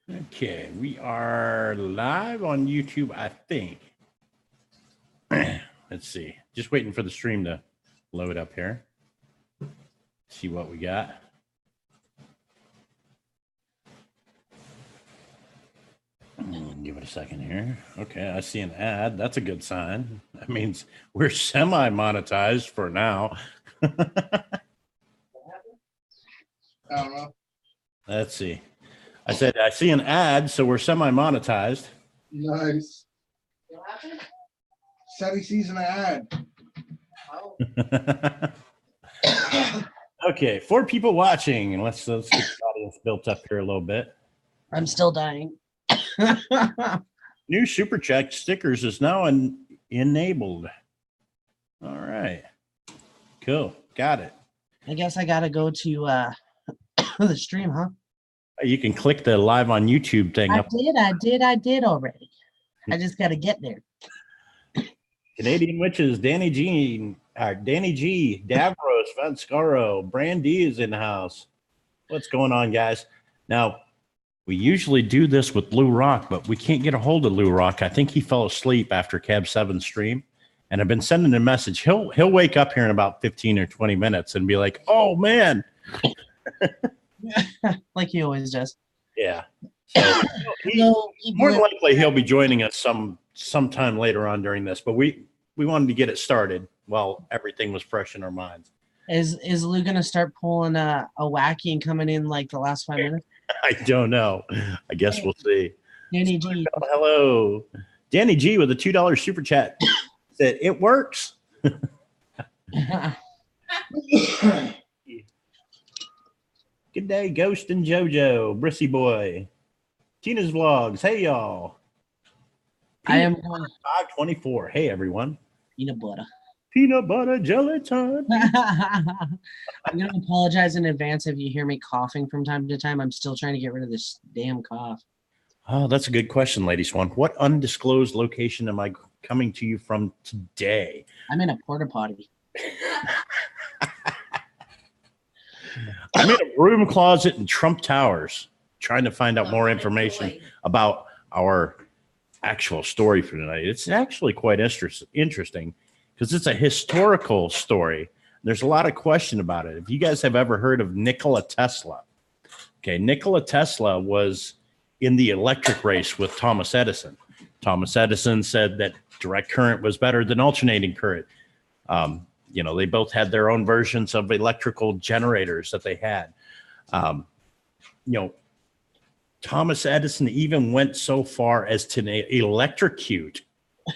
Okay, we are live on YouTube, I think. Let's see. Just waiting for the stream to load up here. See what we got. Give it a second here. Okay, I see an ad. That's a good sign. That means we're semi-monetized for now. I don't know. Let's see. I said, I see an ad, so we're semi-monetized. Nice. Said he sees an ad. Okay, 4 people watching, and let's get the audience built up here a little bit. I'm still dying. New super chat stickers is now enabled. All right, cool, got it. I guess I gotta go to the stream, huh? You can click the live on YouTube thing. I did already. I just gotta get there. Canadian Witches, Danny G, Davros, Vanscaro, Brandy is in the house. What's going on, guys? Now, we usually do this with Lou Rock, but we can't get a hold of Lou Rock. I think he fell asleep after Cab 7 stream, and I've been sending a message. He'll wake up here in about 15 or 20 minutes and be like, "Oh man," like he always does. Yeah. So more than likely he'll be joining us sometime later on during this, but we wanted to get it started while everything was fresh in our minds. Is Lou gonna start pulling a wacky and coming in like the last 5 minutes? I don't know. I guess we'll see. Danny G. Hello. Danny G with a $2 super chat said it works. Good day, Ghost and JoJo, Brissy Boy. Tina's Vlogs. Hey, y'all. I am 524. Hey, everyone. Peanut butter. Peanut butter jelly time. I'm going to apologize in advance if you hear me coughing from time to time. I'm still trying to get rid of this damn cough. Oh, that's a good question, Lady Swan. What undisclosed location am I coming to you from today? I'm in a porta potty. I'm in a broom closet in Trump Towers trying to find out more information about our actual story for tonight. It's actually quite interesting because it's a historical story. There's a lot of question about it. If you guys have ever heard of Nikola Tesla, okay, Nikola Tesla was in the electric race with Thomas Edison. Thomas Edison said that direct current was better than alternating current. They both had their own versions of electrical generators that they had. Thomas Edison even went so far as to electrocute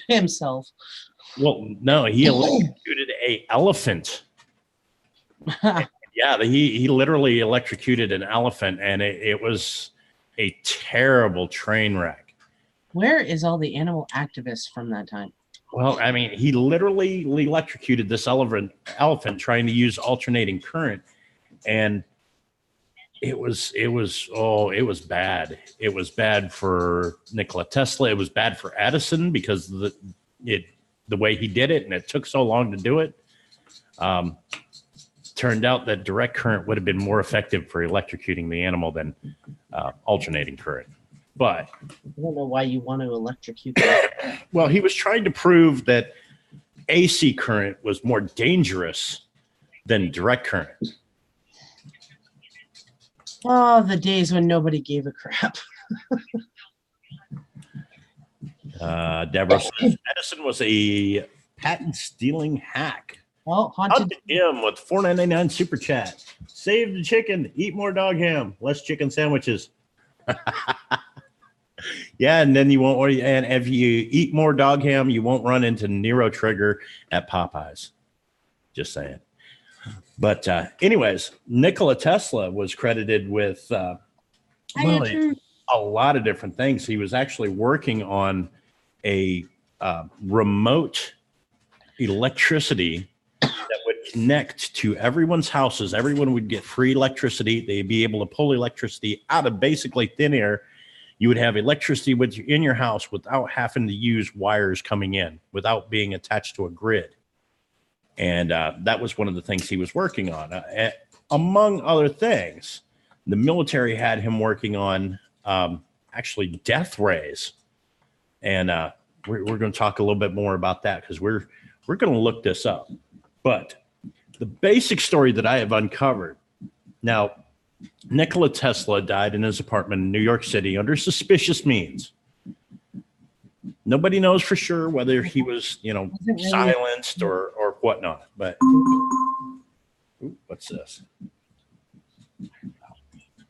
himself. Well, no, he electrocuted an elephant. Yeah, he literally electrocuted an elephant, and it was a terrible train wreck. Where is all the animal activists from that time? Well, I mean, he literally electrocuted this elephant trying to use alternating current, and it was bad. It was bad for Nikola Tesla. It was bad for Edison because the way he did it, and it took so long to do it. Turned out that direct current would have been more effective for electrocuting the animal than alternating current. But I don't know why you want to electrocute that. Well, he was trying to prove that AC current was more dangerous than direct current. Oh, the days when nobody gave a crap. Deborah says Edison was a patent-stealing hack. Oh, Haunted Jim with $4.99 super chat. Save the chicken, eat more dog ham, less chicken sandwiches. Yeah, and then you won't worry. And if you eat more dog ham, you won't run into Nero Trigger at Popeyes. Just saying. But anyways, Nikola Tesla was credited with a lot of different things. He was actually working on a remote electricity that would connect to everyone's houses. Everyone would get free electricity. They'd be able to pull electricity out of basically thin air. You would have electricity in your house without having to use wires coming in, without being attached to a grid. And that was one of the things he was working on. Among other things, the military had him working on actually death rays. And we're going to talk a little bit more about that because we're going to look this up. But the basic story that I have uncovered now, Nikola Tesla died in his apartment in New York City under suspicious means. Nobody knows for sure whether he was, silenced or whatnot. But what's this?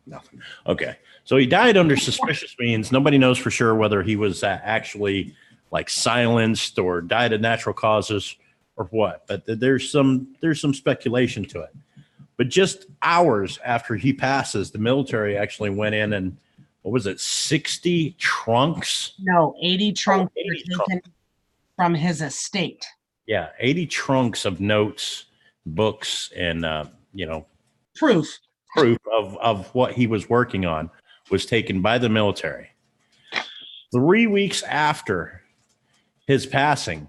Nothing. Okay. So he died under suspicious means. Nobody knows for sure whether he was actually like silenced or died of natural causes or what. But there's some speculation to it. But just hours after he passes, the military actually went in and, what was it, 60 trunks? No, 80 trunks 80 were taken trunks. from his estate. Yeah, 80 trunks of notes, books, and, Proof. of what he was working on was taken by the military. 3 weeks after his passing,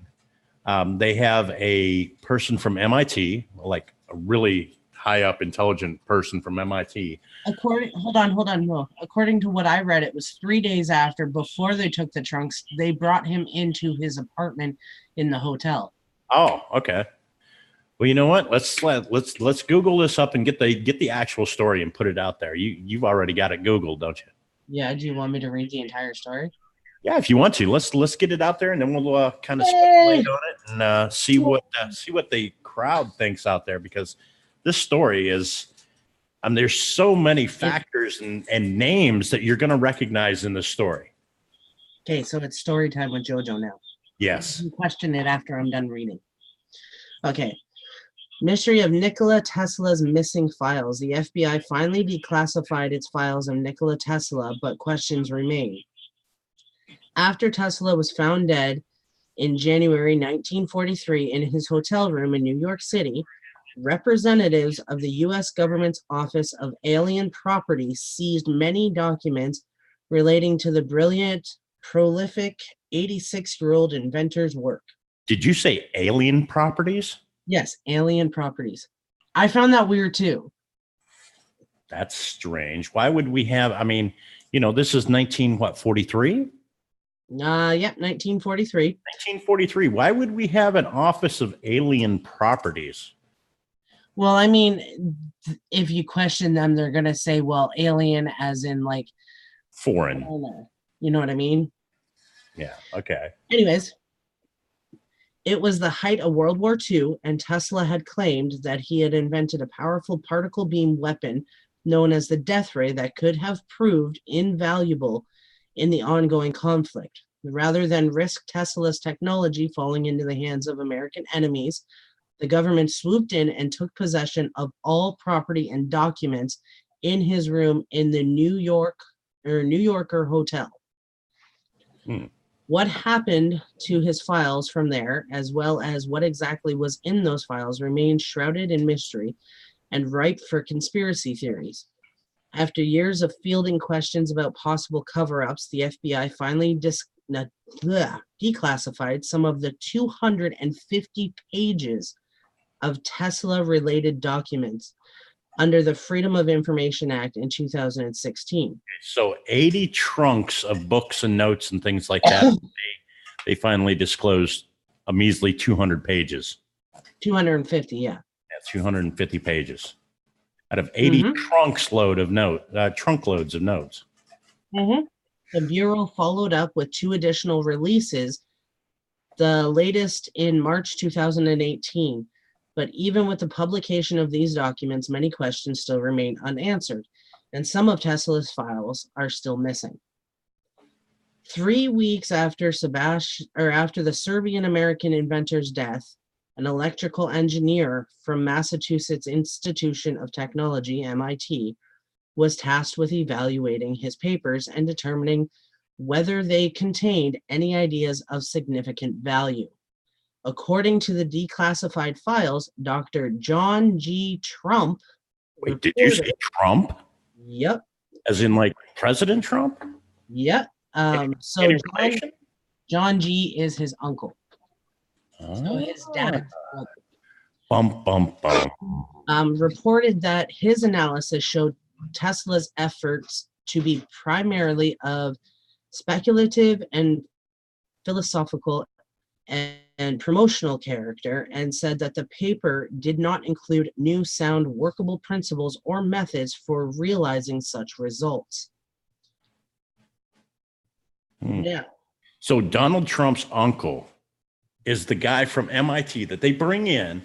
they have a person from MIT, like a really high up intelligent person from MIT. Hold on. No. According to what I read, it was 3 days after, before they took the trunks, they brought him into his apartment in the hotel. Oh, okay. Well, you know what? Let's Google this up and get the actual story and put it out there. You've already got it Googled, don't you? Yeah. Do you want me to read the entire story? Yeah, if you want to, let's get it out there and then we'll kind of speculate on it and see what the crowd thinks out there, because this story is. There's so many factors and names that you're going to recognize in the story. Okay, so it's story time with JoJo now. Yes. You question it after I'm done reading. Okay. Mystery of Nikola Tesla's missing files. The FBI finally declassified its files of Nikola Tesla, but questions remain. After Tesla was found dead in January 1943 in his hotel room in New York City, representatives of the U.S. government's Office of Alien Property seized many documents relating to the brilliant, prolific 86-year-old inventor's work. Did you say alien properties? Yes, alien properties. I found that weird too. That's strange. Why would we have? This is 43? Yeah, 1943. 1943. Why would we have an Office of Alien Properties? Well, I mean, if you question them, they're going to say, well, alien as in like foreign. You know what I mean? Yeah, okay. Anyways, it was the height of World War II, and Tesla had claimed that he had invented a powerful particle beam weapon known as the death ray that could have proved invaluable in the ongoing conflict. Rather than risk Tesla's technology falling into the hands of American enemies, the government swooped in and took possession of all property and documents in his room in the New Yorker hotel. What happened to his files from there, as well as what exactly was in those files, remains shrouded in mystery and ripe for conspiracy theories. After years of fielding questions about possible cover-ups, the FBI finally declassified some of the 250 pages of Tesla-related documents under the Freedom of Information Act in 2016. So 80 trunks of books and notes and things like that. They finally disclosed a measly 200 pages. 250, yeah. Yeah, 250 pages out of 80 trunkloads of notes. The Bureau followed up with 2 additional releases, the latest in March 2018. But even with the publication of these documents, many questions still remain unanswered, and some of Tesla's files are still missing. 3 weeks after the Serbian-American inventor's death, an electrical engineer from Massachusetts Institute of Technology, MIT, was tasked with evaluating his papers and determining whether they contained any ideas of significant value. According to the declassified files, Dr. John G. Trump. Wait, did you say Trump? Yep. As in like President Trump? Yep. So John G. is his uncle. So his dad. Bum, bum, bum. Reported that his analysis showed Tesla's efforts to be primarily of speculative and philosophical and promotional character, and said that the paper did not include new sound workable principles or methods for realizing such results. Now, So Donald Trump's uncle is the guy from MIT that they bring in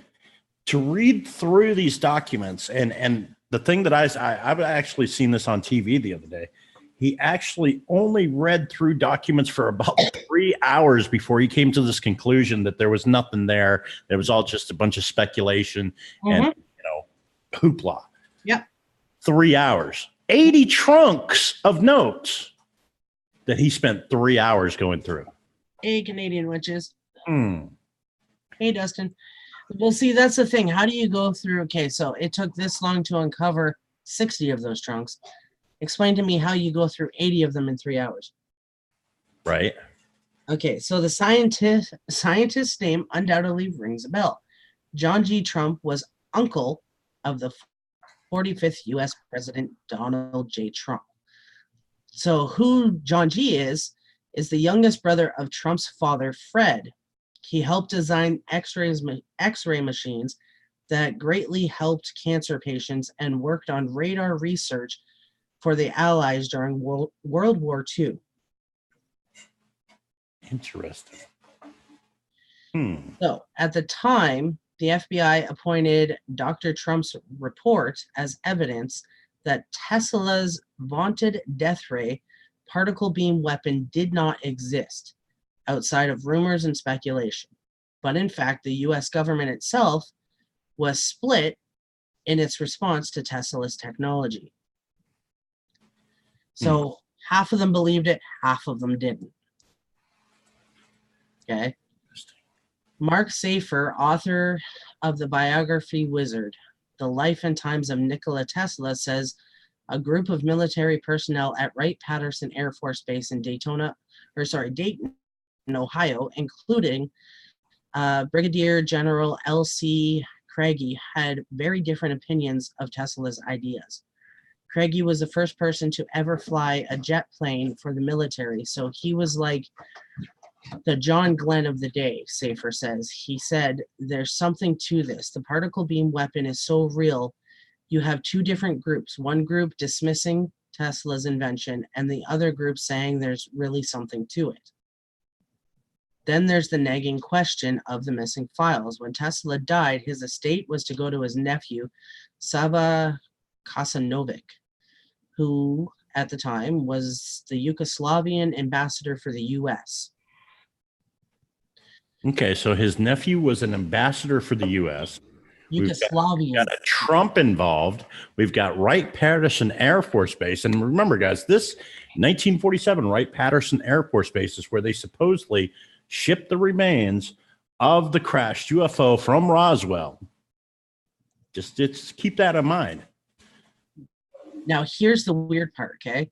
to read through these documents. And the thing that I've actually seen this on TV the other day. He actually only read through documents for about 3 hours before he came to this conclusion that there was nothing there. It was all just a bunch of speculation and hoopla. Yep. 3 hours, 80 trunks of notes that he spent 3 hours going through. Hey, Canadian witches. Hey, Dustin. Well, see, that's the thing. How do you go through? Okay, so it took this long to uncover 60 of those trunks. Explain to me how you go through 80 of them in 3 hours. Right. Okay, so the scientist's name undoubtedly rings a bell. John G. Trump was uncle of the 45th U.S. President Donald J. Trump. So who John G. is the youngest brother of Trump's father, Fred. He helped design X-ray machines that greatly helped cancer patients and worked on radar research for the Allies during World War II. Interesting. So at the time, the FBI appointed Dr. Trump's report as evidence that Tesla's vaunted death ray particle beam weapon did not exist outside of rumors and speculation. But in fact, the US government itself was split in its response to Tesla's technology. So half of them believed it, half of them didn't. Okay. Mark Safer, author of the biography Wizard, The Life and Times of Nikola Tesla, says a group of military personnel at Wright-Patterson Air Force Base in Dayton, Ohio, including Brigadier General L.C. Craigie, had very different opinions of Tesla's ideas. Craigie was the first person to ever fly a jet plane for the military, so he was like the John Glenn of the day, Safer says. He said, there's something to this. The particle beam weapon is so real. You have two different groups. One group dismissing Tesla's invention and the other group saying there's really something to it. Then there's the nagging question of the missing files. When Tesla died, his estate was to go to his nephew, Sava Kasanovic, who at the time was the Yugoslavian ambassador for the U.S. Okay, so his nephew was an ambassador for the U.S. Yugoslavian. We've got a Trump involved. We've got Wright-Patterson Air Force Base. And remember, guys, this 1947 Wright-Patterson Air Force Base is where they supposedly shipped the remains of the crashed UFO from Roswell. Just keep that in mind. Now, here's the weird part, okay?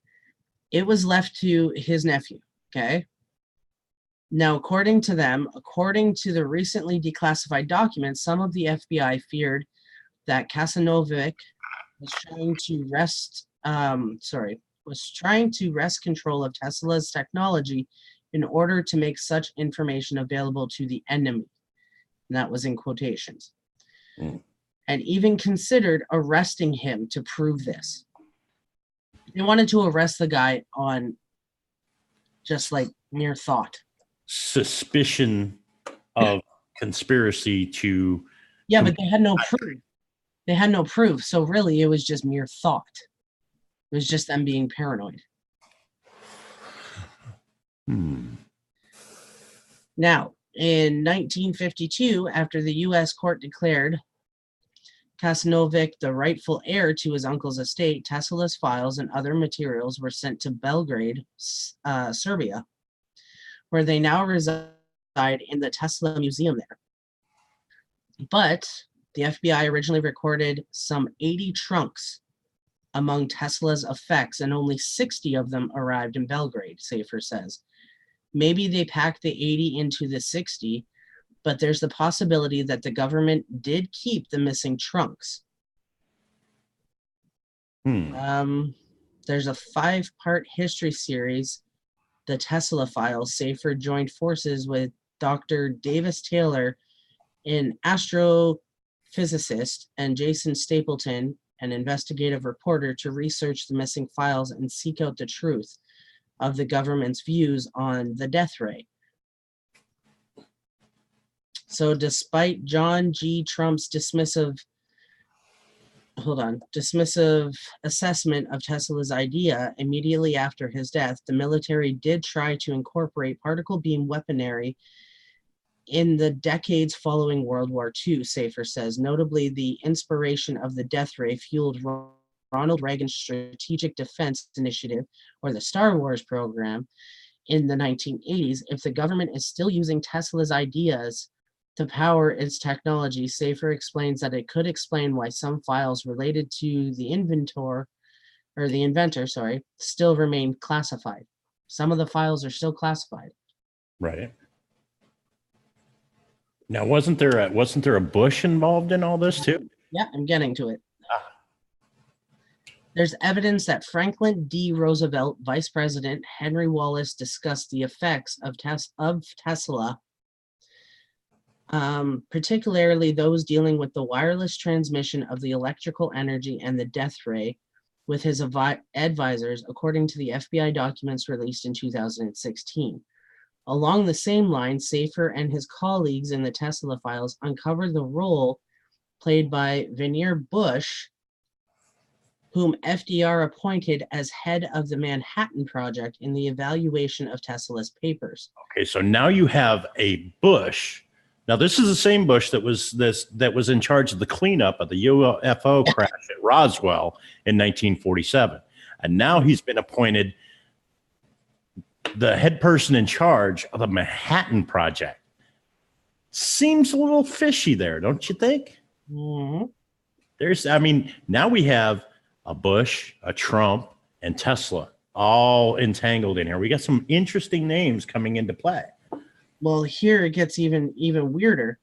It was left to his nephew, okay? Now, according to them, according to the recently declassified documents, some of the FBI feared that Kasanovic was trying to wrest control of Tesla's technology in order to make such information available to the enemy. And that was in quotations. And even considered arresting him to prove this. They wanted to arrest the guy on just like mere thought. Suspicion of conspiracy to... Yeah, but they had no proof. They had no proof. So really, it was just mere thought. It was just them being paranoid. Now, in 1952, after the U.S. court declared Kasanovic the rightful heir to his uncle's estate, Tesla's files and other materials were sent to Belgrade, Serbia, where they now reside in the Tesla Museum there. But the FBI originally recorded some 80 trunks among Tesla's effects, and only 60 of them arrived in Belgrade, Safer says. Maybe they packed the 80 into the 60, but there's the possibility that the government did keep the missing trunks. There's a 5-part history series, The Tesla Files. Safer joined forces with Dr. Davis Taylor, an astrophysicist, and Jason Stapleton, an investigative reporter, to research the missing files and seek out the truth of the government's views on the death ray. So despite John G. Trump's dismissive assessment of Tesla's idea immediately after his death, the military did try to incorporate particle beam weaponry in the decades following World War II, Safer says. Notably, the inspiration of the death ray fueled Ronald Reagan's Strategic Defense Initiative, or the Star Wars program, in the 1980s. If the government is still using Tesla's ideas to power its technology, Safer explains that it could explain why some files related to the inventor, still remain classified. Some of the files are still classified. Right. Now, wasn't there a Bush involved in all this too? Yeah, I'm getting to it. There's evidence that Franklin D. Roosevelt, Vice President Henry Wallace discussed the effects of Tesla, particularly those dealing with the wireless transmission of the electrical energy and the death ray, with his advisors, according to the FBI documents released in 2016. Along the same line, Safer and his colleagues in the Tesla files uncovered the role played by Vannevar Bush, whom FDR appointed as head of the Manhattan Project in the evaluation of Tesla's papers. Okay, so now you have a Bush. Now this is the same Bush that was in charge of the cleanup of the UFO crash at Roswell in 1947, and now he's been appointed the head person in charge of the Manhattan Project. Seems a little fishy there, don't you think? Mm-hmm. Now we have a Bush, a Trump, and Tesla all entangled in here. We got some interesting names coming into play. Well, here it gets even weirder.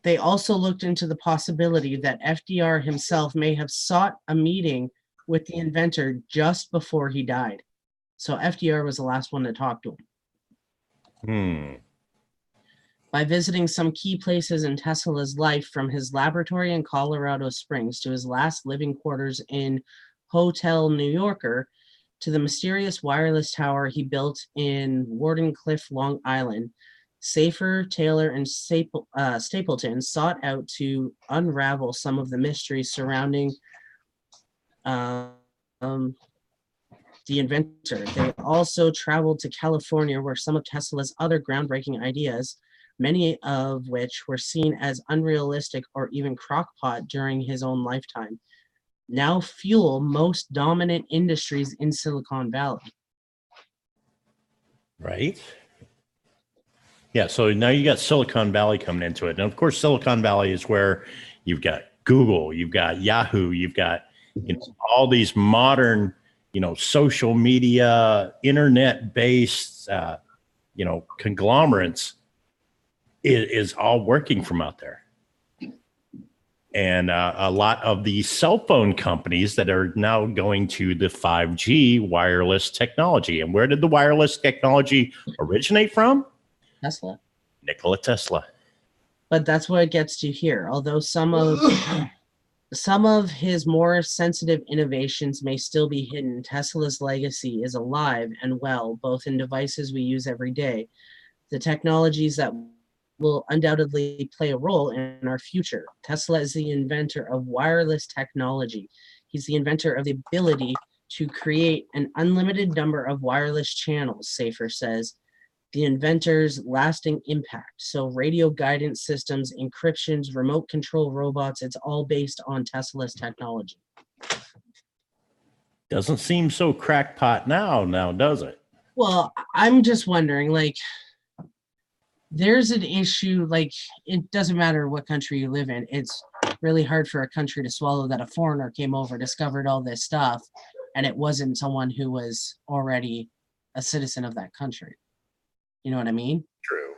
They also looked into the possibility that FDR himself may have sought a meeting with the inventor just before he died. So FDR was the last one to talk to him. By visiting some key places in Tesla's life, from his laboratory in Colorado Springs to his last living quarters in Hotel New Yorker, to the mysterious wireless tower he built in Wardenclyffe, Long Island, Safer, Taylor, and Stapleton sought out to unravel some of the mysteries surrounding the inventor. They also traveled to California, where some of Tesla's other groundbreaking ideas, many of which were seen as unrealistic or even crockpot during his own lifetime, now fuel most dominant industries in Silicon Valley. Right? Yeah, so now you got Silicon Valley coming into it. And of course, Silicon Valley is where you've got Google, you've got Yahoo, you've got all these modern, social media, internet-based, conglomerates is all working from out there. And a lot of the cell phone companies that are now going to the 5G wireless technology. And where did the wireless technology originate from? Tesla. Nikola Tesla. But that's what it gets to here. Although some of his more sensitive innovations may still be hidden, Tesla's legacy is alive and well, both in devices we use every day, the technologies that will undoubtedly play a role in our future. Tesla is the inventor of wireless technology. He's the inventor of the ability to create an unlimited number of wireless channels, Safer says. The inventor's lasting impact. So radio guidance systems, encryptions, remote control robots, it's all based on Tesla's technology. Doesn't seem so crackpot now, does it? Well, I'm just wondering, there's an issue, it doesn't matter what country you live in. It's really hard for a country to swallow that a foreigner came over, discovered all this stuff, and it wasn't someone who was already a citizen of that country. You know what I mean? True.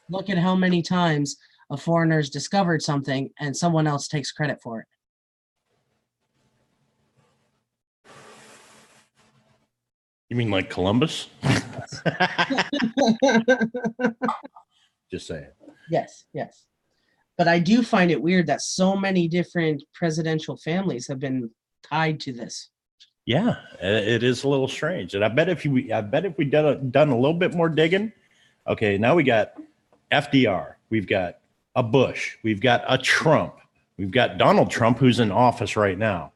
Look at how many times a foreigner's discovered something and someone else takes credit for it. You mean like Columbus? Just saying. Yes, yes. But I do find it weird that so many different presidential families have been tied to this. Yeah, it is a little strange. And I bet if we done a little bit more digging, okay, now we got FDR, we've got a Bush, we've got a Trump, we've got Donald Trump, who's in office right now,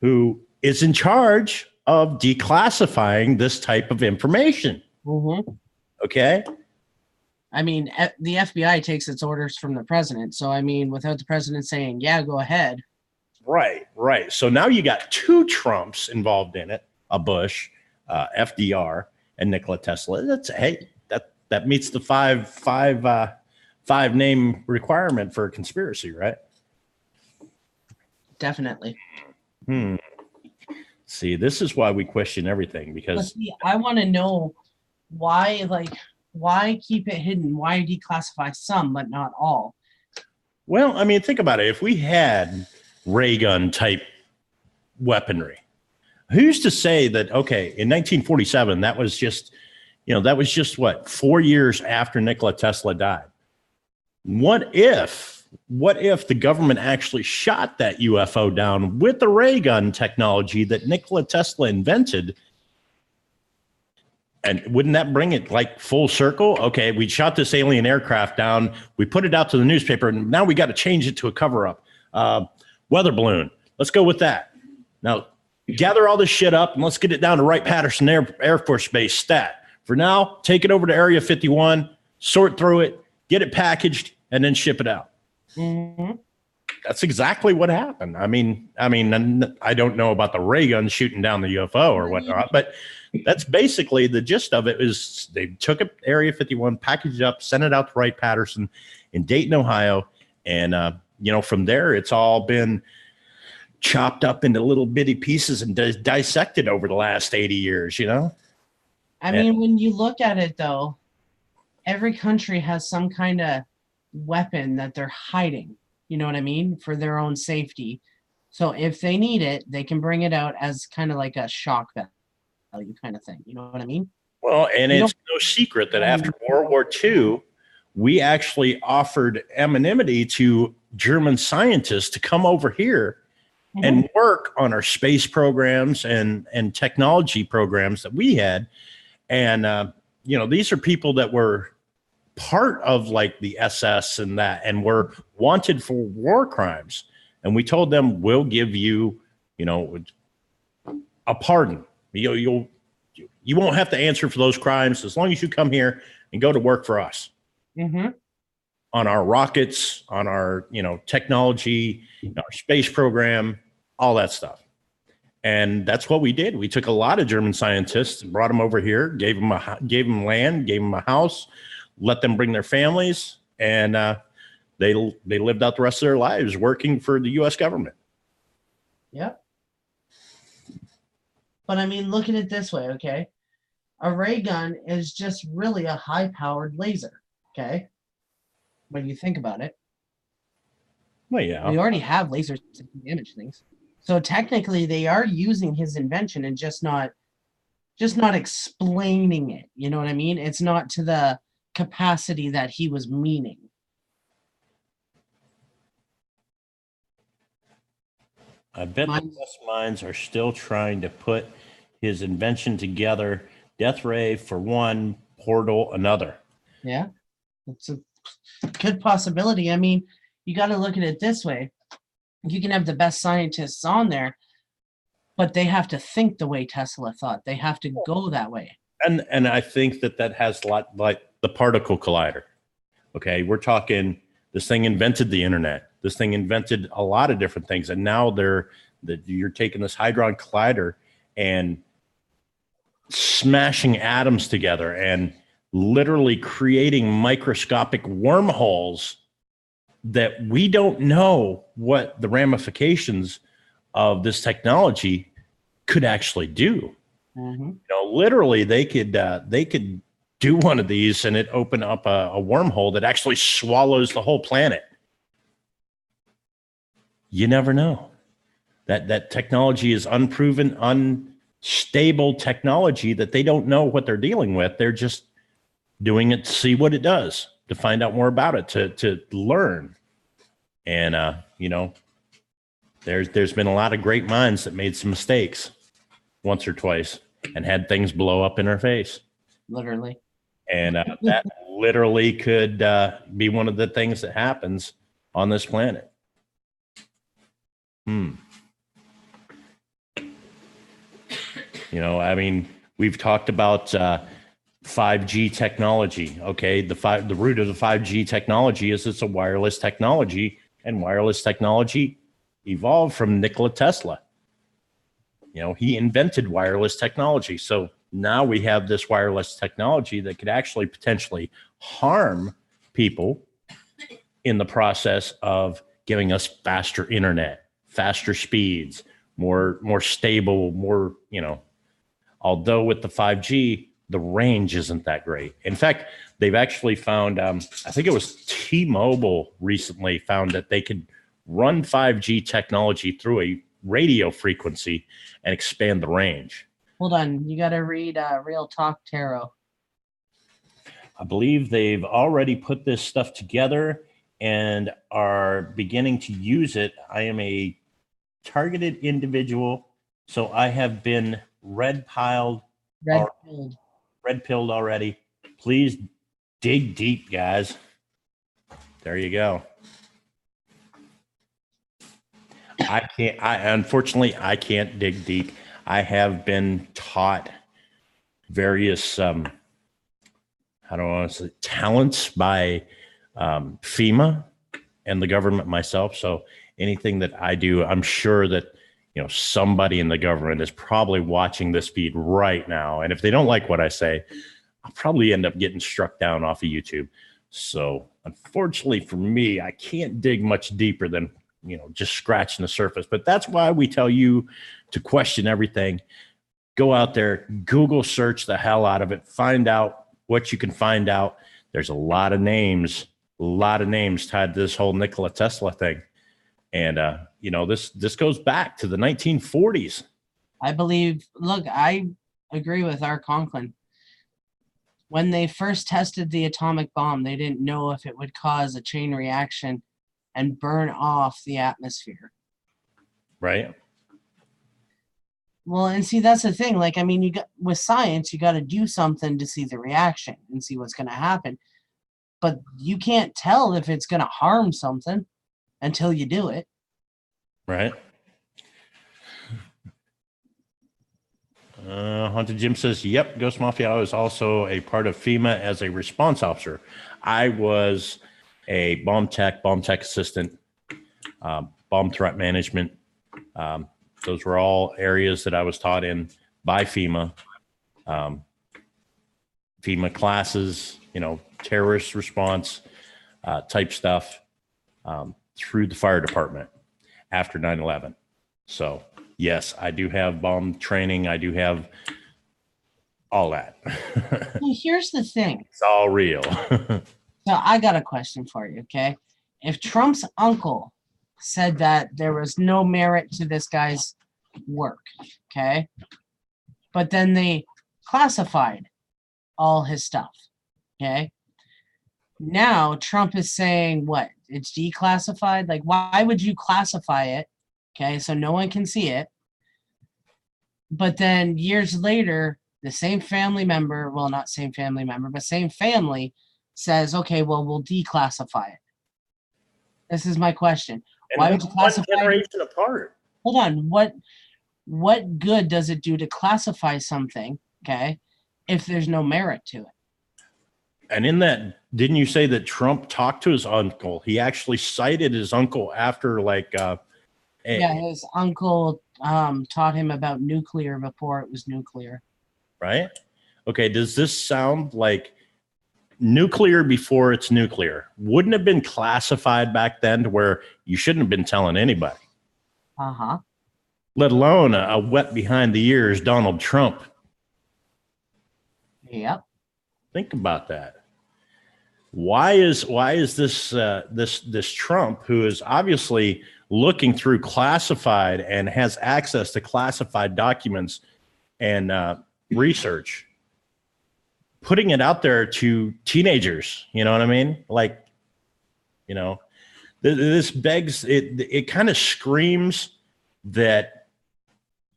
who is in charge of declassifying this type of information. Mm-hmm. Okay. I mean, the FBI takes its orders from the president. So, I mean, without the president saying, yeah, go ahead. Right, right. So now you got two Trumps involved in it, a Bush, FDR, and Nikola Tesla. That meets the five name requirement for a conspiracy, right? Definitely. See, this is why we question everything, because I want to know why keep it hidden? Why declassify some but not all? Well, I mean, think about it. If we had ray gun type weaponry, who's to say that, okay, in 1947, that was just what, 4 years after Nikola Tesla died. What if the government actually shot that UFO down with the ray gun technology that Nikola Tesla invented? And wouldn't that bring it like full circle? Okay, we shot this alien aircraft down. We put it out to the newspaper, and now we got to change it to a cover-up. Weather balloon. Let's go with that. Now, gather all this shit up, and let's get it down to Wright-Patterson Air Force Base stat. For now, take it over to Area 51, sort through it, get it packaged, and then ship it out. Mm-hmm. That's exactly what happened. I mean, I don't know about the ray gun shooting down the UFO or whatnot, but that's basically the gist of it. Is they took it Area 51, packaged it up, sent it out to Wright-Patterson in Dayton, Ohio, and from there it's all been chopped up into little bitty pieces and dissected over the last 80 years. I mean, when you look at it, though, every country has some kind of weapon that they're hiding. You know what I mean? For their own safety. So if they need it, they can bring it out as kind of like a shock value kind of thing. You know what I mean? Well, and it's no secret that after World War II, we actually offered anonymity to German scientists to come over here and work on our space programs and technology programs that we had. And, these are people that were part of like the SS and that, and were wanted for war crimes. And we told them, we'll give you, a pardon. You won't have to answer for those crimes as long as you come here and go to work for us. Mm-hmm. On our rockets, on our, technology, our space program, all that stuff. And that's what we did. We took a lot of German scientists and brought them over here, gave them land, gave them a house, let them bring their families, and they lived out the rest of their lives working for the U.S. government. Yep. But I mean, look at it this way, okay? A ray gun is just really a high-powered laser, okay? When you think about it. Well, yeah. We already have lasers to damage things. So technically, they are using his invention and just not explaining it. You know what I mean? It's not to the capacity that he was meaning. I bet the best minds are still trying to put his invention together. Death ray for one, portal another. Yeah, it's a good possibility. I mean, you got to look at it this way. You can have the best scientists on there, but they have to think the way Tesla thought. They have to go that way. And I think that has a lot like the particle collider. Okay, we're talking, this thing invented the internet. This thing invented a lot of different things. And now you're taking this hadron collider and smashing atoms together and literally creating microscopic wormholes that we don't know what the ramifications of this technology could actually do. Mm-hmm. Literally they could do one of these and it open up a wormhole that actually swallows the whole planet. You never know. That technology is unproven, stable technology that they don't know what they're dealing with. They're just doing it to see what it does, to find out more about it, to learn. And there's been a lot of great minds that made some mistakes once or twice and had things blow up in their face. Literally. And that literally could be one of the things that happens on this planet. I mean, we've talked about 5G technology. Okay, the root of the 5G technology is it's a wireless technology, and wireless technology evolved from Nikola Tesla. He invented wireless technology. So now we have this wireless technology that could actually potentially harm people in the process of giving us faster internet, faster speeds, more stable, more, although with the 5G, the range isn't that great. In fact, they've actually found, I think it was T-Mobile recently found that they could run 5G technology through a radio frequency and expand the range. Hold on. You got to read Real Talk Tarot. I believe they've already put this stuff together and are beginning to use it. I am a targeted individual, so I have been red pilled already. Please dig deep, guys. There you go. Unfortunately, I can't dig deep. I have been taught various, talents by FEMA and the government myself. So anything that I do, I'm sure that, somebody in the government is probably watching this feed right now. And if they don't like what I say, I'll probably end up getting struck down off of YouTube. So unfortunately for me, I can't dig much deeper than, just scratching the surface. But that's why we tell you to question everything. Go out there, Google search the hell out of it, find out what you can find out. There's a lot of names tied to this whole Nikola Tesla thing. And, this goes back to the 1940s. I agree with Art Conklin. When they first tested the atomic bomb, they didn't know if it would cause a chain reaction and burn off the atmosphere. Right. Well, and see, that's the thing. With science, you got to do something to see the reaction and see what's going to happen. But you can't tell if it's going to harm something until you do it. Right. Haunted Jim says, yep, Ghost Mafia was also a part of FEMA as a response officer. I was a bomb tech assistant, bomb threat management. Those were all areas that I was taught in by FEMA. FEMA classes, terrorist response type stuff through the fire department after 9/11. So yes, I do have bomb training. I do have all that. Here's the thing. It's all real. So I got a question for you, okay? If Trump's uncle said that there was no merit to this guy's work, okay? But then they classified all his stuff, okay? Now Trump is saying what? It's declassified? Like, why would you classify it, okay, so no one can see it? But then years later, the same family member, well, not same family member, but same family says, okay, well, we'll declassify it. This is my question. Why would you classify it? Generation apart. Hold on. What good does it do to classify something, okay, if there's no merit to it? And in that, didn't you say that Trump talked to his uncle? He actually cited his uncle after his uncle taught him about nuclear before it was nuclear. Right? Okay, does this sound like nuclear before it's nuclear? Wouldn't have been classified back then to where you shouldn't have been telling anybody. Uh-huh. Let alone a wet behind the ears Donald Trump. Yep. Think about that. Why is this Trump, who is obviously looking through classified and has access to classified documents, and research, putting it out there to teenagers. You know what I mean? Like, you know, this begs it. It kind of screams that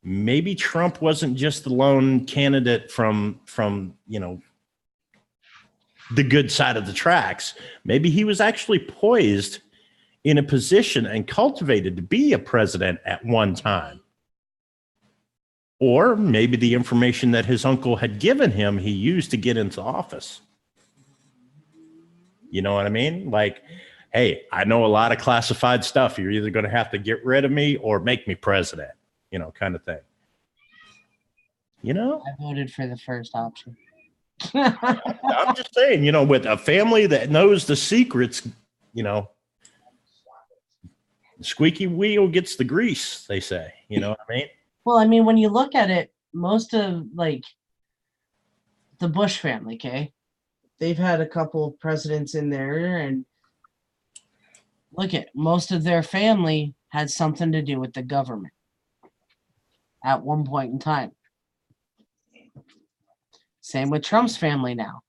maybe Trump wasn't just the lone candidate from the good side of the tracks. Maybe he was actually poised in a position and cultivated to be a president at one time. Or maybe the information that his uncle had given him, he used to get into office. You know what I mean? Like, hey, I know a lot of classified stuff. You're either going to have to get rid of me or make me president, kind of thing. I voted for the first option. I'm just saying, with a family that knows the secrets, the squeaky wheel gets the grease, they say. You know what I mean? Well, I mean, when you look at it, most of the Bush family, okay, they've had a couple of presidents in there, and look at most of their family had something to do with the government at one point in time. Same with Trump's family now.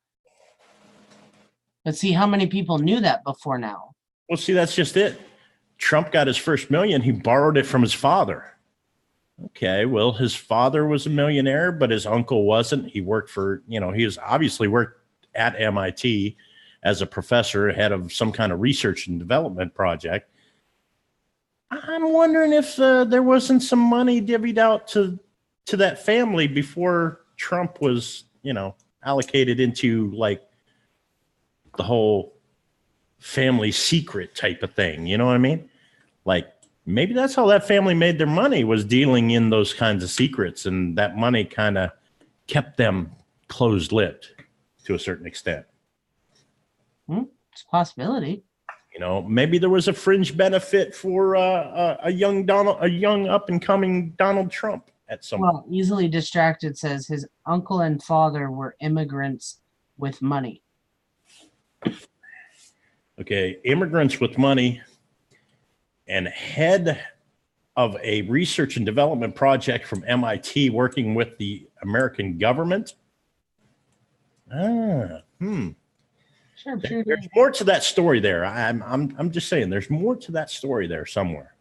But see how many people knew that before now. Well, see, that's just it. Trump got his first million. He borrowed it from his father. Okay, well, his father was a millionaire, but his uncle wasn't. He worked for, he was obviously worked at MIT as a professor, head of some kind of research and development project. I'm wondering if there wasn't some money divvied out to that family before Trump was, allocated into like the whole family secret type of thing. You know what I mean? Like, maybe that's how that family made their money, was dealing in those kinds of secrets. And that money kind of kept them closed-lipped to a certain extent. It's a possibility. Maybe there was a fringe benefit for a young up-and-coming Donald Trump at some point. Well, easily distracted says his uncle and father were immigrants with money. Okay, immigrants with money and head of a research and development project from MIT working with the American government. Sure. There's more to that story there. I'm just saying there's more to that story there somewhere.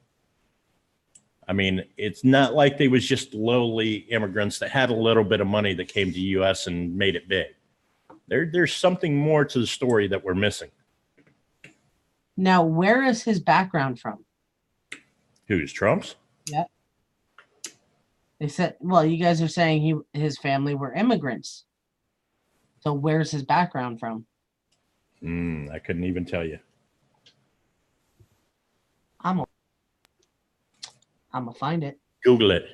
I mean, it's not like they was just lowly immigrants that had a little bit of money that came to the U.S. and made it big. There's something more to the story that we're missing. Now, where is his background from? Who's Trump's? Yeah. They said, well, you guys are saying his family were immigrants. So where's his background from? I couldn't even tell you. I'm gonna find it. Google it.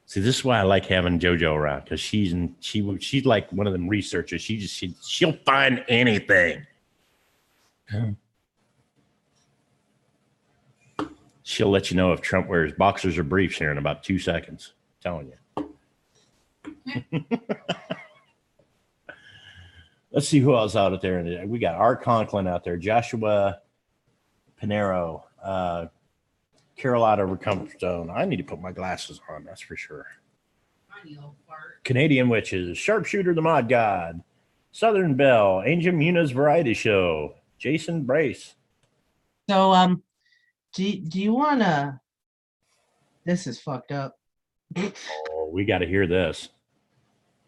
See, this is why I like having JoJo around, because she's like one of them researchers. She'll find anything. She'll let you know if Trump wears boxers or briefs here in about 2 seconds. I'm telling you. Let's see who else out there. We got Art Conklin out there, Joshua Pinero, Carolina Recomstone. I need to put my glasses on, that's for sure. Canadian Witches, Sharpshooter the Mod God, Southern Belle, Angel Muniz Variety Show, Jason Brace. So, do you want to? This is fucked up. Oh, we got to hear this.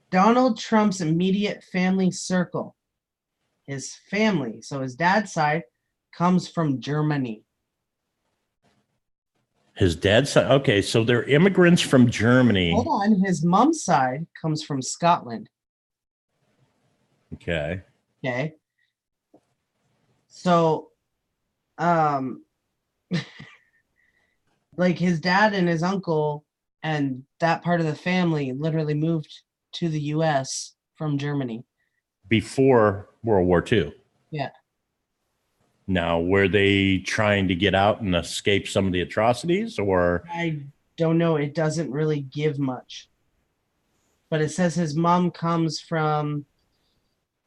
Donald Trump's immediate family circle. His family, so his dad's side, comes from Germany. His dad's side? Okay, so they're immigrants from Germany. Hold on. His mom's side comes from Scotland. Okay. Okay. So, like his dad and his uncle and that part of the family literally moved to the U.S. from Germany. Before World War II. Yeah. Now, were they trying to get out and escape some of the atrocities, or? I don't know. It doesn't really give much. But it says his mom comes from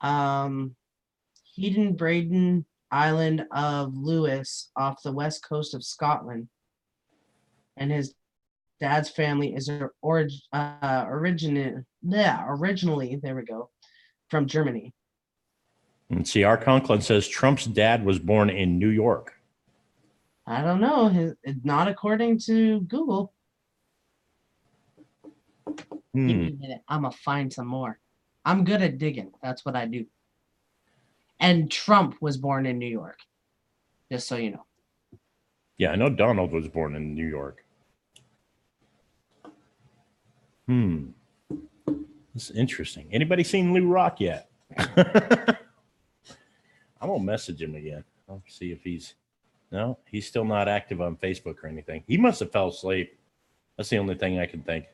Heaton Braden Island of Lewis off the west coast of Scotland. And his dad's family is originally, there we go, from Germany. And see, our Conklin says Trump's dad was born in New York. I don't know. Not according to Google. Give me a minute. I'm going to find some more. I'm good at digging. That's what I do. And Trump was born in New York, just so you know. Yeah, I know Donald was born in New York. This is interesting. Anybody seen Lou Rock yet? I'm going to message him again. I'll see if he's... No, he's still not active on Facebook or anything. He must have fell asleep. That's the only thing I can think.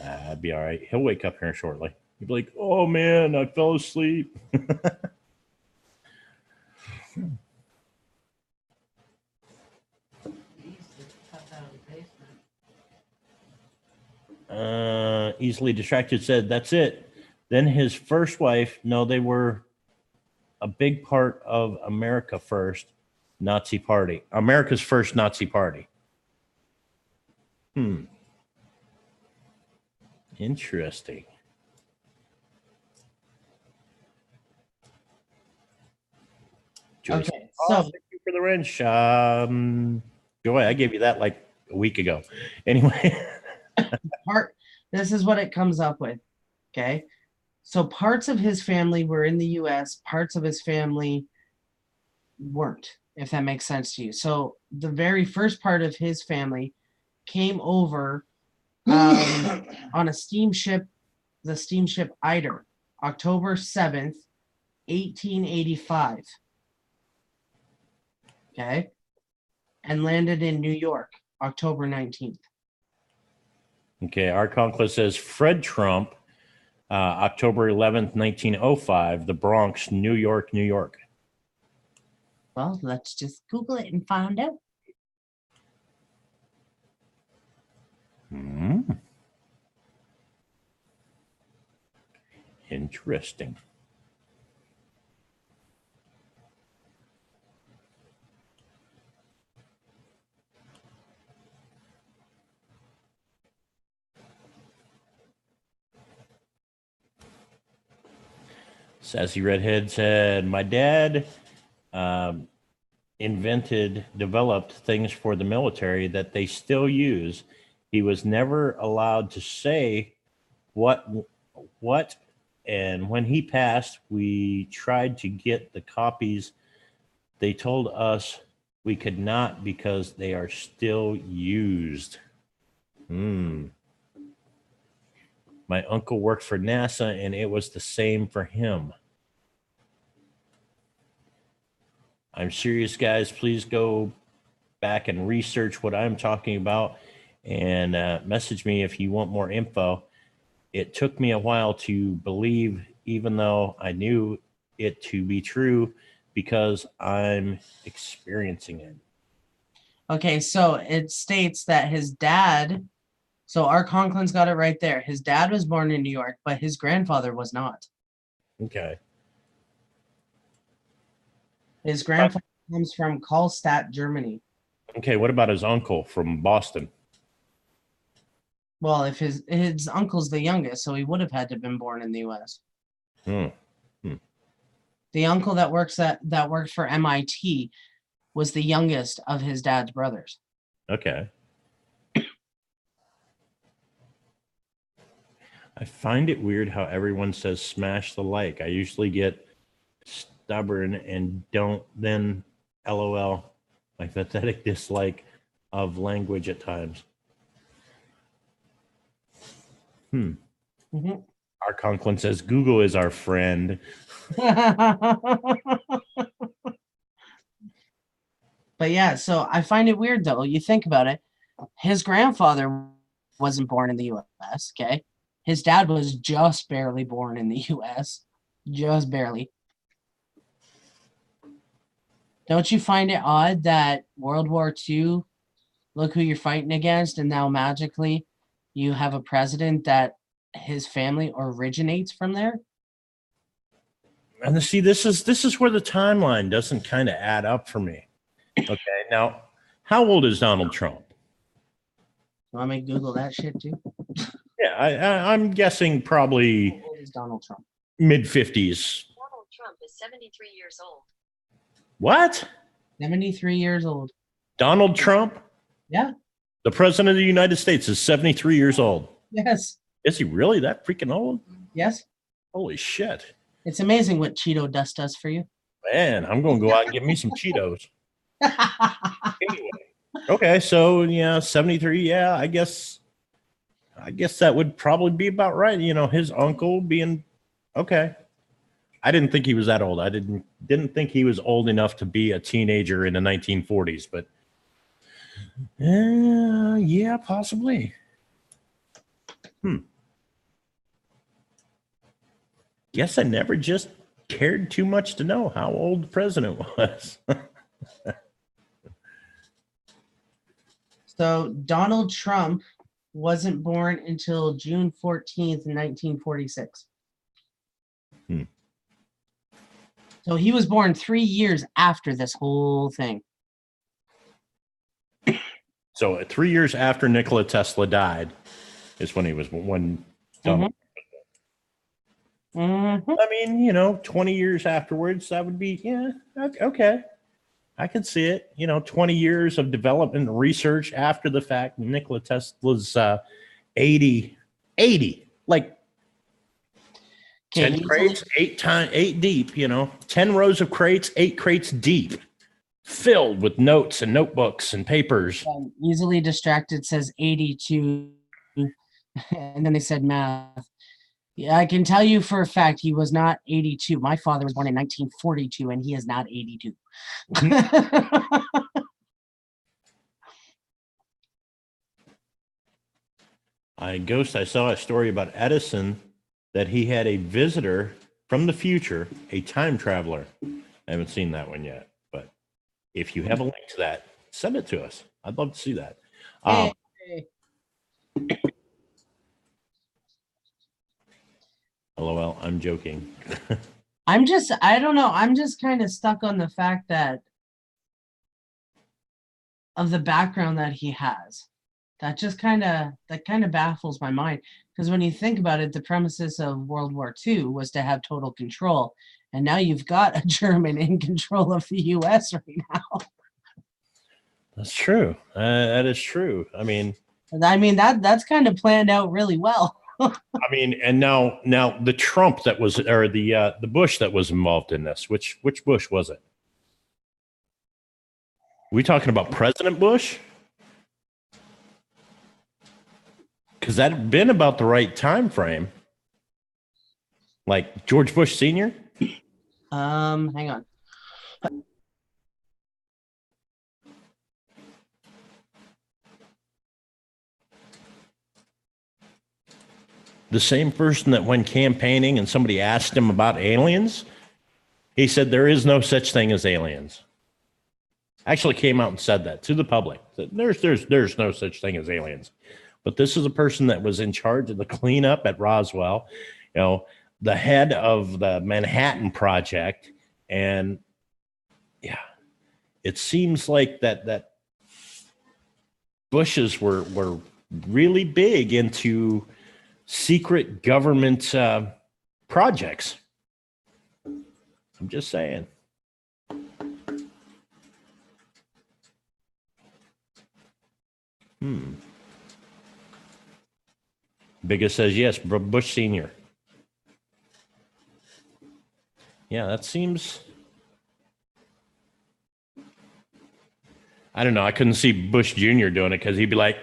I'd be all right. He'll wake up here shortly. He'll be like, oh, man, I fell asleep. Easily distracted said, that's it. Then his first wife, no, they were a big part of America First Nazi Party. America's first Nazi Party. Interesting. Joyce, Okay, so thank you for the wrench. Joy, I gave you that like a week ago. Anyway. this is what it comes up with. Okay. So parts of his family were in the US, parts of his family weren't, if that makes sense to you. So the very first part of his family came over on a steamship, the steamship Eider, October 7th, 1885. Okay. And landed in New York, October 19th. Okay, our conquest says Fred Trump, October 11th, 1905, the Bronx, New York, New York. Well, let's just Google it and find out. Interesting. Sassy Redhead said, my dad developed things for the military that they still use. He was never allowed to say what, and when he passed, we tried to get the copies. They told us we could not because they are still used. My uncle worked for NASA, and it was the same for him. I'm serious, guys. Please go back and research what I'm talking about and message me if you want more info. It took me a while to believe, even though I knew it to be true, because I'm experiencing it. Okay, so it states that his dad, so our Conklin's got it right there. His dad was born in New York, but his grandfather was not. Okay. His grandfather comes from Karlstadt, Germany. Okay, what about his uncle from Boston? Well, if his uncle's the youngest, so he would have had to have been born in the U.S. The uncle that worked for MIT was the youngest of his dad's brothers. Okay. I find it weird how everyone says smash the like. I usually get stubborn and don't then LOL, like pathetic dislike of language at times. Our Conklin says Google is our friend. But yeah, so I find it weird though. You think about it. His grandfather wasn't born in the US, okay? His dad was just barely born in the US. Just barely. Don't you find it odd that World War II, look who you're fighting against, and now magically you have a president that his family originates from there? And see, this is where the timeline doesn't kind of add up for me. Okay, now, how old is Donald Trump? Want me to Google that shit too? Yeah, I'm guessing probably How old is Donald Trump? mid-50s. Donald Trump is 73 years old. What? 73 years old. Donald Trump, Yeah. the president of the United States, is 73 years old. Yes. Is he really that freaking old? Yes. Holy shit. It's amazing what Cheeto dust does for you. Man, I'm going to go out and get me some Cheetos. Anyway. Okay, so yeah, 73. Yeah, I guess that would probably be about right. You know, his uncle being okay. I didn't think he was that old. I didn't think he was old enough to be a teenager in the 1940s, but yeah, possibly. Guess I never just cared too much to know how old the president was. So Donald Trump wasn't born until June 14th, 1946. So he was born 3 years after this whole thing. So 3 years after Nikola Tesla died is when he was when Donald. Mhm. I mean, you know, 20 years afterwards, that would be, yeah, okay. I could see it. You know, 20 years of development and research after the fact. Nikola Tesla's 80, like 10 easily- crates, 8 deep, you know, 10 rows of crates, 8 crates deep, filled with notes and notebooks and papers. Easily distracted says 82. And then they said math. Yeah, I can tell you for a fact he was not 82. My father was born in 1942 and he is not 82. I saw a story about Edison that he had a visitor from the future, a time traveler. I haven't seen that one yet, but if you have a link to that, send it to us. I'd love to see that. Hey. LOL, I'm joking. I don't know. I'm just kind of stuck on the fact that of the background that he has. That kind of baffles my mind. Because when you think about it, the premises of World War II was to have total control. And now you've got a German in control of the US right now. That's true. That is true. I mean, that's kind of planned out really well. I mean, and now the Trump that was, or the Bush that was involved in this, which Bush was it? We talking about President Bush? Because that had been about the right time frame. Like George Bush Sr.? Hang on. The same person that went campaigning and somebody asked him about aliens, he said there is no such thing as aliens. Actually came out and said that to the public. That there's no such thing as aliens. But this is a person that was in charge of the cleanup at Roswell, you know, the head of the Manhattan Project. And yeah, it seems like that Bushes were really big into secret government projects. I'm just saying. Biggest says yes, Bush Sr. Yeah, that seems... I don't know. I couldn't see Bush Jr. doing it because he'd be like,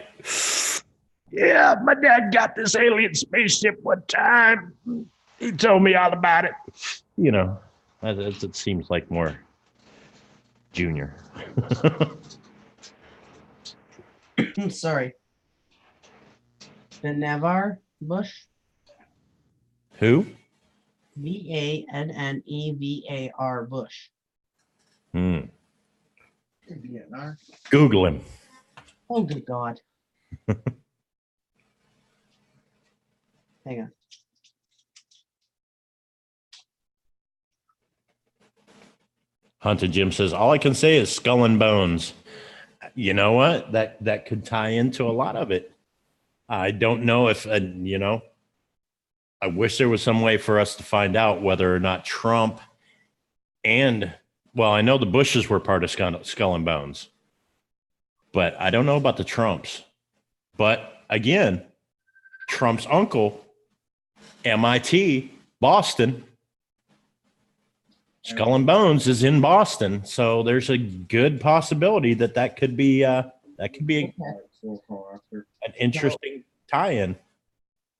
yeah, my dad got this alien spaceship one time. He told me all about it. You know, it seems like more Junior. Sorry. Vannevar Bush. Who? Vannevar Bush. Google him. Oh, good God. Hang on. Haunted Jim says, all I can say is skull and bones. You know what? That could tie into a lot of it. I don't know if, I wish there was some way for us to find out whether or not Trump and, well, I know the Bushes were part of Skull and Bones, but I don't know about the Trumps. But again, Trump's uncle, MIT, Boston, Skull and Bones is in Boston, so there's a good possibility that could be an interesting tie-in.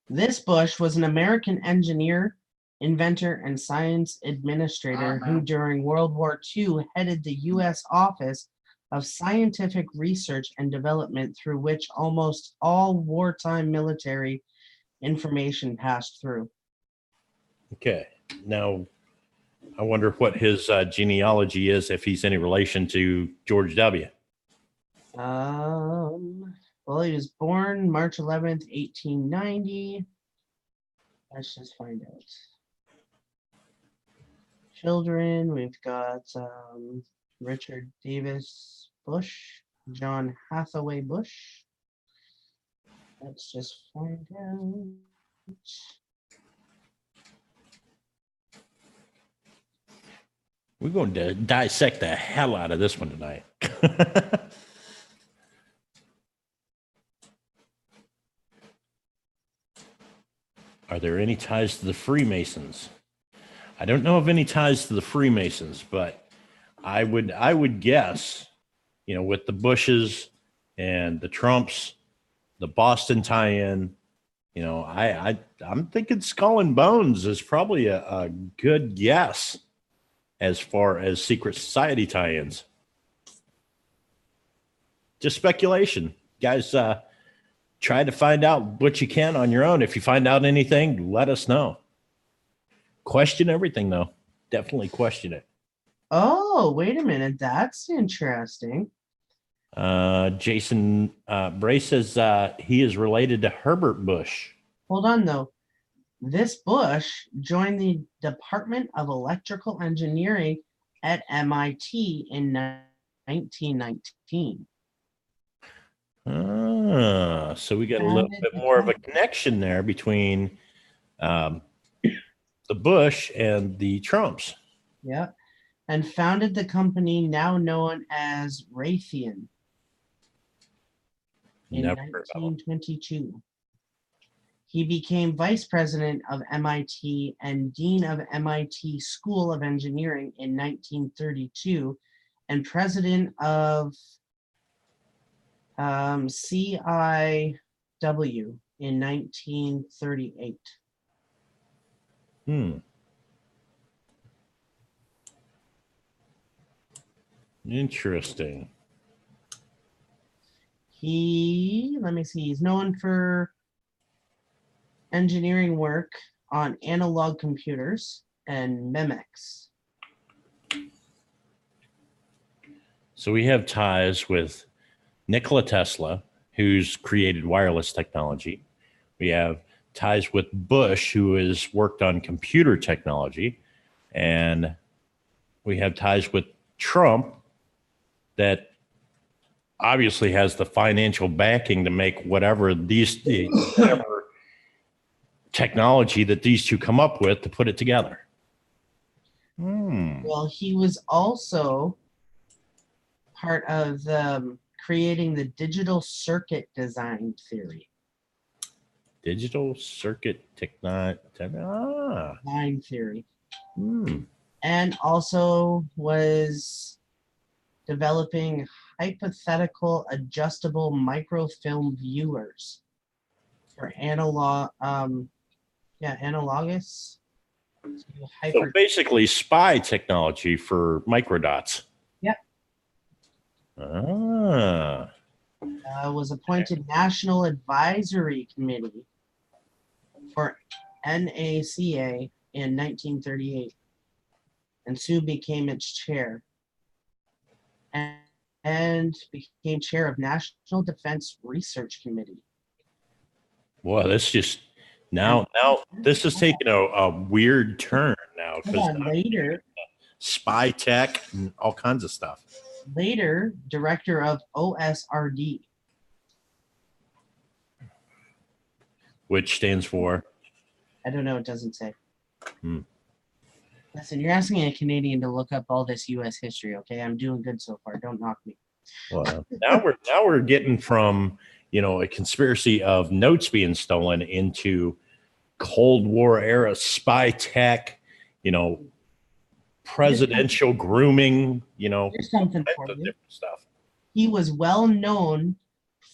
This Bush was an American engineer, inventor, and science administrator who, during World War II, headed the U.S. Office of Scientific Research and Development, through which almost all wartime military information passed through. Okay, now I wonder what his genealogy is, if he's any relation to George W. Well, he was born March 11th, 1890. Let's just find out. Children, we've got Richard Davis Bush, John Hathaway Bush. Let's just find out. We're going to dissect the hell out of this one tonight. Are there any ties to the Freemasons? I don't know of any ties to the Freemasons, but I would guess, with the Bushes and the Trumps, the Boston tie-in, I'm thinking Skull and Bones is probably a good guess as far as secret society tie-ins. Just speculation, guys. Try to find out what you can on your own. If you find out anything, let us know. Question everything, though. Definitely question it. Oh, wait a minute. That's interesting. Jason Bray says he is related to Herbert Bush. Hold on, though. This Bush joined the Department of Electrical Engineering at MIT in 1919. So we got a little bit more of a connection there between the Bush and the Trumps. Yeah. And founded the company now known as Raytheon in 1922. He became vice president of MIT and dean of MIT School of Engineering in 1932 and president of CIW in 1938. Interesting. Let me see, he's known for engineering work on analog computers and memex. So we have ties with Nikola Tesla, who's created wireless technology. We have ties with Bush, who has worked on computer technology. And we have ties with Trump, that obviously has the financial backing to make whatever technology that these two come up with to put it together. Well, he was also part of creating the digital circuit design theory. Digital circuit design theory. And also was developing hypothetical adjustable microfilm viewers for analogous. So basically spy technology for microdots. Yep. Was appointed National Advisory Committee for NACA in 1938 and soon became its chair and became chair of National Defense Research Committee. Well, that's just now this is taking a weird turn now, because later spy tech and all kinds of stuff. Later, director of OSRD. which stands for. I don't know. It doesn't say. Hmm. Listen, you're asking a Canadian to look up all this U.S. history. Okay, I'm doing good so far. Don't knock me. Well, now we're getting from a conspiracy of notes being stolen into Cold War era spy tech, presidential grooming, Here's something for of you. different stuff. He was well known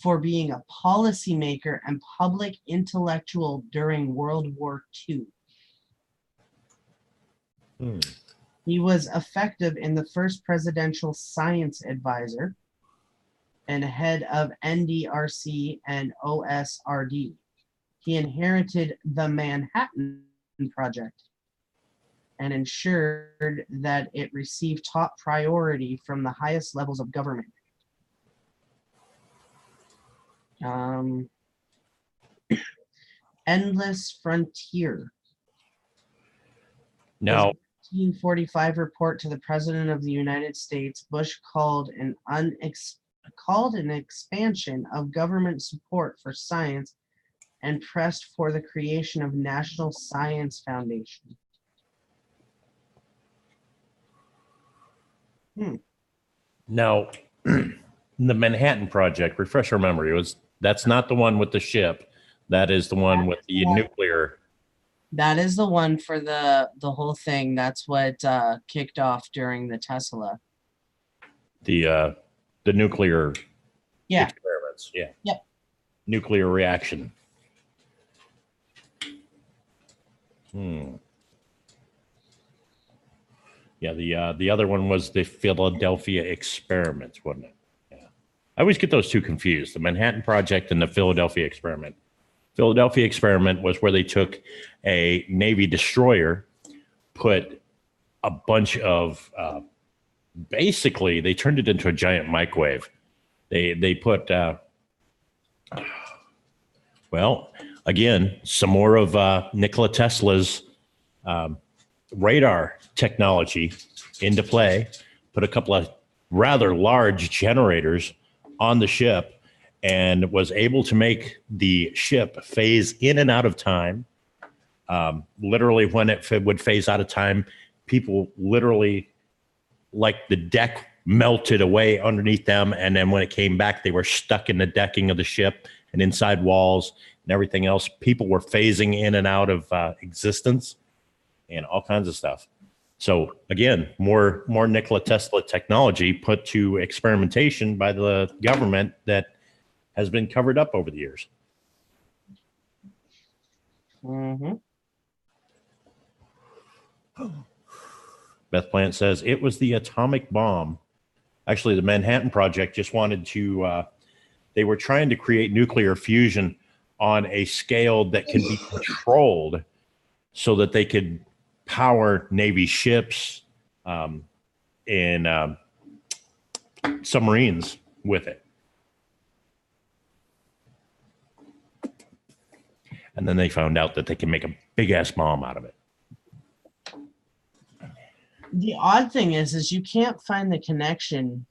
for being a policymaker and public intellectual during World War II. Hmm. He was effective in the first presidential science advisor and head of NDRC and OSRD. He inherited the Manhattan Project and ensured that it received top priority from the highest levels of government. Endless Frontier. Now, 1945 report to the President of the United States, Bush called an expansion of government support for science and pressed for the creation of National Science Foundation. now, the Manhattan Project. Refresh our memory. That's not the one with the ship. That is the one with the nuclear. That is the one for the whole thing. That's what kicked off during the Tesla. The nuclear Yeah. experiments. Yeah. Yep. Nuclear reaction. Yeah, the other one was the Philadelphia experiment, wasn't it? Yeah. I always get those two confused, the Manhattan Project and the Philadelphia experiment. Philadelphia experiment was where they took a Navy destroyer, put a bunch of, basically, they turned it into a giant microwave. They put, well, again, some more of Nikola Tesla's radar technology into play, put a couple of rather large generators on the ship, and was able to make the ship phase in and out of time. Literally, when it would phase out of time, people literally, like the deck melted away underneath them. And then when it came back, they were stuck in the decking of the ship and inside walls and everything else. People were phasing in and out of existence and all kinds of stuff. So again, more Nikola Tesla technology put to experimentation by the government that has been covered up over the years. Mm-hmm. Beth Plant says it was the atomic bomb. Actually, the Manhattan Project just wanted to, they were trying to create nuclear fusion on a scale that can be controlled so that they could power Navy ships and submarines with it. And then they found out that they can make a big ass bomb out of it. The odd thing is you can't find the connection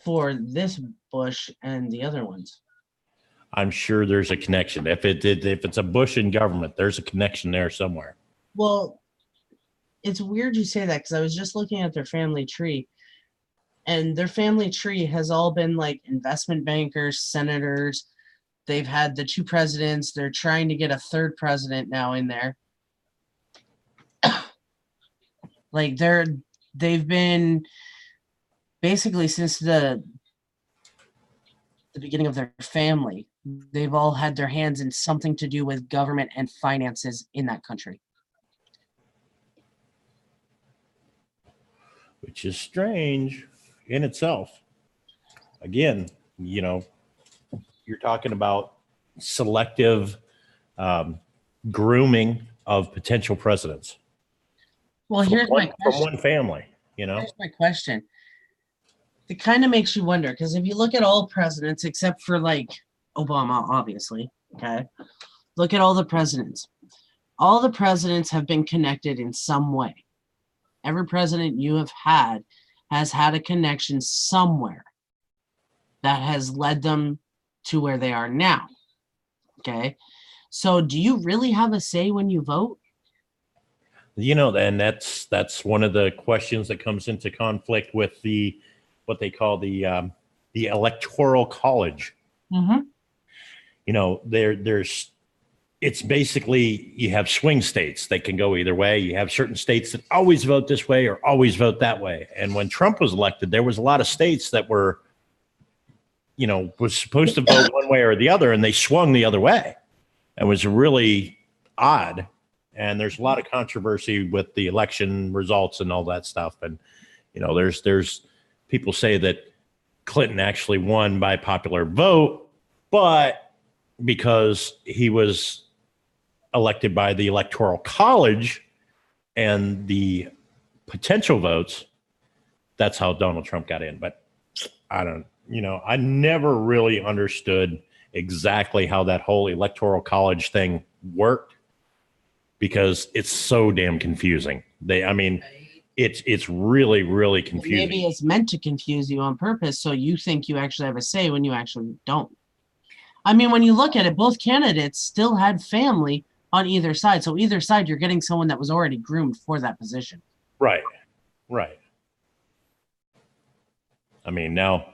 for this Bush and the other ones. I'm sure there's a connection. If it's a Bush in government, there's a connection there somewhere. Well, it's weird you say that because I was just looking at their family tree, and their family tree has all been like investment bankers, senators. They've had the two presidents. They're trying to get a third president now in there. Like they've been basically since the beginning of their family, they've all had their hands in something to do with government and finances in that country. Which is strange in itself. Again, you're talking about selective grooming of potential presidents. Well, here's my question. From one family, Here's my question. It kind of makes you wonder, because if you look at all presidents, except for like Obama, obviously, okay? Look at all the presidents. All the presidents have been connected in some way. Every president you have had has had a connection somewhere that has led them to where they are now. Okay. So do you really have a say when you vote? And that's one of the questions that comes into conflict with what they call the electoral college. Mm-hmm. There's it's basically you have swing states that can go either way. You have certain states that always vote this way or always vote that way. And when Trump was elected, there was a lot of states that were, was supposed to vote one way or the other, and they swung the other way. It was really odd. And there's a lot of controversy with the election results and all that stuff. And, there's people say that Clinton actually won by popular vote, but because he was elected by the electoral college and the potential votes, that's how Donald Trump got in. But I never really understood exactly how that whole electoral college thing worked because it's so damn confusing. It's really, really confusing. Maybe it's meant to confuse you on purpose, so you think you actually have a say when you actually don't. I mean, when you look at it, both candidates still had family on either side. So either side, you're getting someone that was already groomed for that position. Right. Now,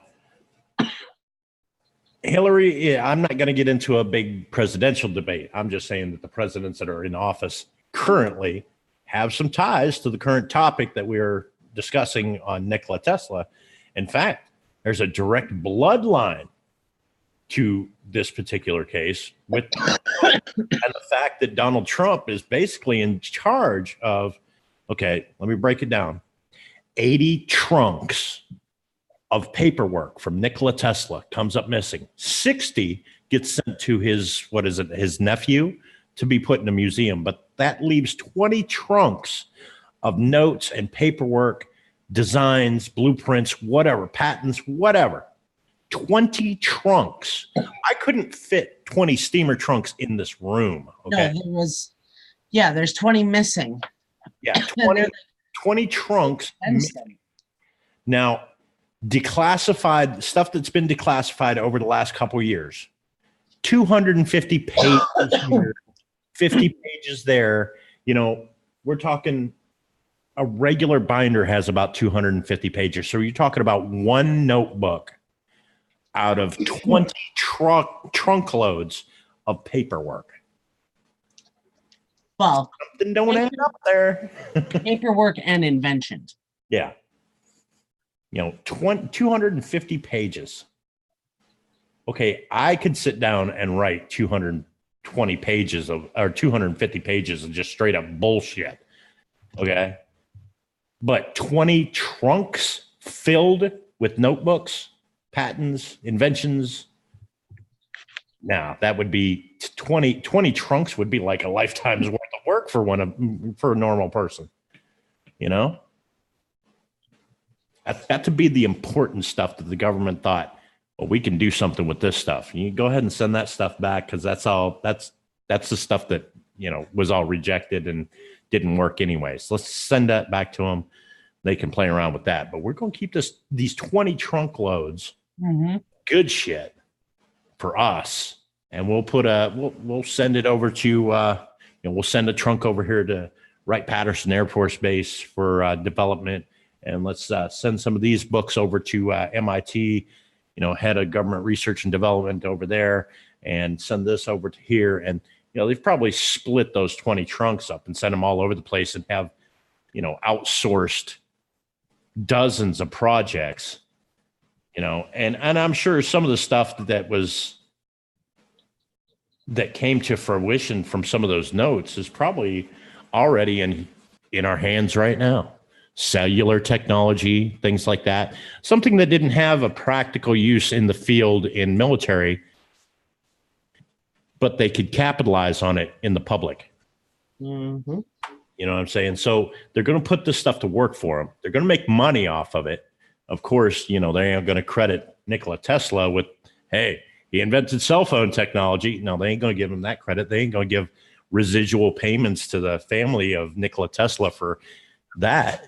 Hillary, I'm not going to get into a big presidential debate. I'm just saying that the presidents that are in office currently have some ties to the current topic that we're discussing on Nikola Tesla. In fact, there's a direct bloodline to this particular case with and the fact that Donald Trump is basically in charge of, okay, let me break it down. 80 trunks of paperwork from Nikola Tesla comes up missing. 60 gets sent to his nephew to be put in a museum, but that leaves 20 trunks of notes and paperwork, designs, blueprints, whatever, patents, whatever. 20 trunks. I couldn't fit 20 steamer trunks in this room. Okay. No, there's 20 missing. Yeah, 20 trunks. Now, declassified stuff that's been declassified over the last couple of years. 250 pages here, 50 pages there. We're talking a regular binder has about 250 pages. So you're talking about one notebook out of 20 trunk loads of paperwork. Well, something don't end up there. Paperwork and inventions. Yeah. 250 pages. Okay, I could sit down and write 220 pages or 250 pages of just straight up bullshit. Okay. But 20 trunks filled with notebooks, patents, inventions. Now that would be 20 trunks would be like a lifetime's worth of work for a normal person. That's got to be the important stuff that the government thought, well, we can do something with this stuff. You go ahead and send that stuff back because that's the stuff that, was all rejected and didn't work anyways. Let's send that back to them. They can play around with that. But we're going to keep these 20 trunk loads, good shit for us. And we'll send it over to, we'll send a trunk over here to Wright-Patterson Air Force Base for development. And let's send some of these books over to MIT, head of government research and development over there, and send this over to here. And, they've probably split those 20 trunks up and sent them all over the place and have, outsourced dozens of projects, and I'm sure some of the stuff that came to fruition from some of those notes is probably already in our hands right now. Cellular technology, things like that. Something that didn't have a practical use in the field in military, but they could capitalize on it in the public. Mm-hmm. You know what I'm saying? So they're going to put this stuff to work for them. They're going to make money off of it. Of course, they ain't going to credit Nikola Tesla with, hey, he invented cell phone technology. No, they ain't going to give him that credit. They ain't going to give residual payments to the family of Nikola Tesla for that.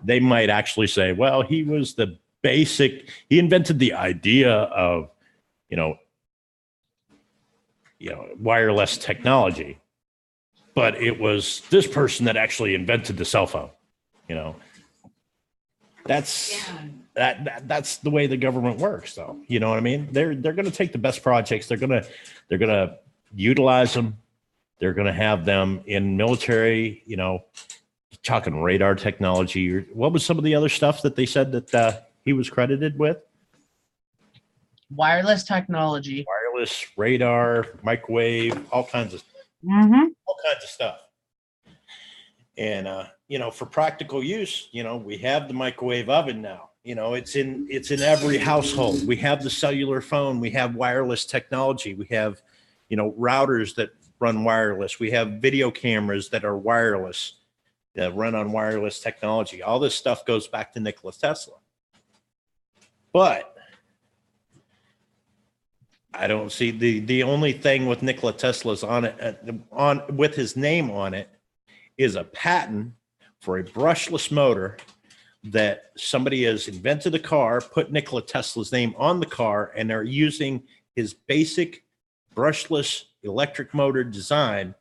They might actually say, well, he was he invented the idea of, wireless technology, but it was this person that actually invented the cell phone. That's that's the way the government works, though. You know what I mean? They're going to take the best projects. They're going to utilize them. They're going to have them in military. Talking radar technology. What was some of the other stuff that they said that he was credited with? Wireless technology. Wireless, radar, microwave, all kinds of stuff. And for practical use, we have the microwave oven now. It's in every household. We have the cellular phone. We have wireless technology. We have, routers that run wireless. We have video cameras that are wireless, that run on wireless technology. All this stuff goes back to Nikola Tesla. But I don't see the only thing with Nikola Tesla's on it, with his name on it, is a patent for a brushless motor that somebody has invented a car, put Nikola Tesla's name on the car, and they're using his basic brushless electric motor design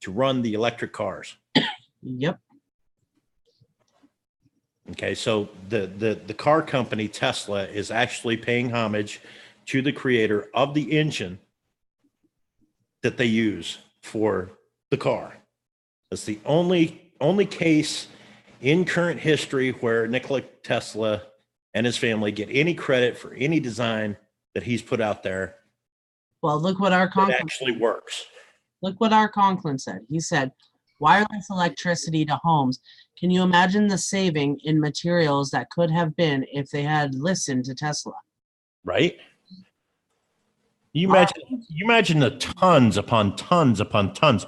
to run the electric cars. Yep. Okay, so the car company Tesla is actually paying homage to the creator of the engine that they use for the car. That's the only case in current history where Nikola Tesla and his family get any credit for any design that he's put out there. Well, look what our That Conklin actually works. Look what our Conklin said. He said, wireless electricity to homes. Can you imagine the saving in materials that could have been if they had listened to Tesla? Right? You imagine the tons upon tons upon tons.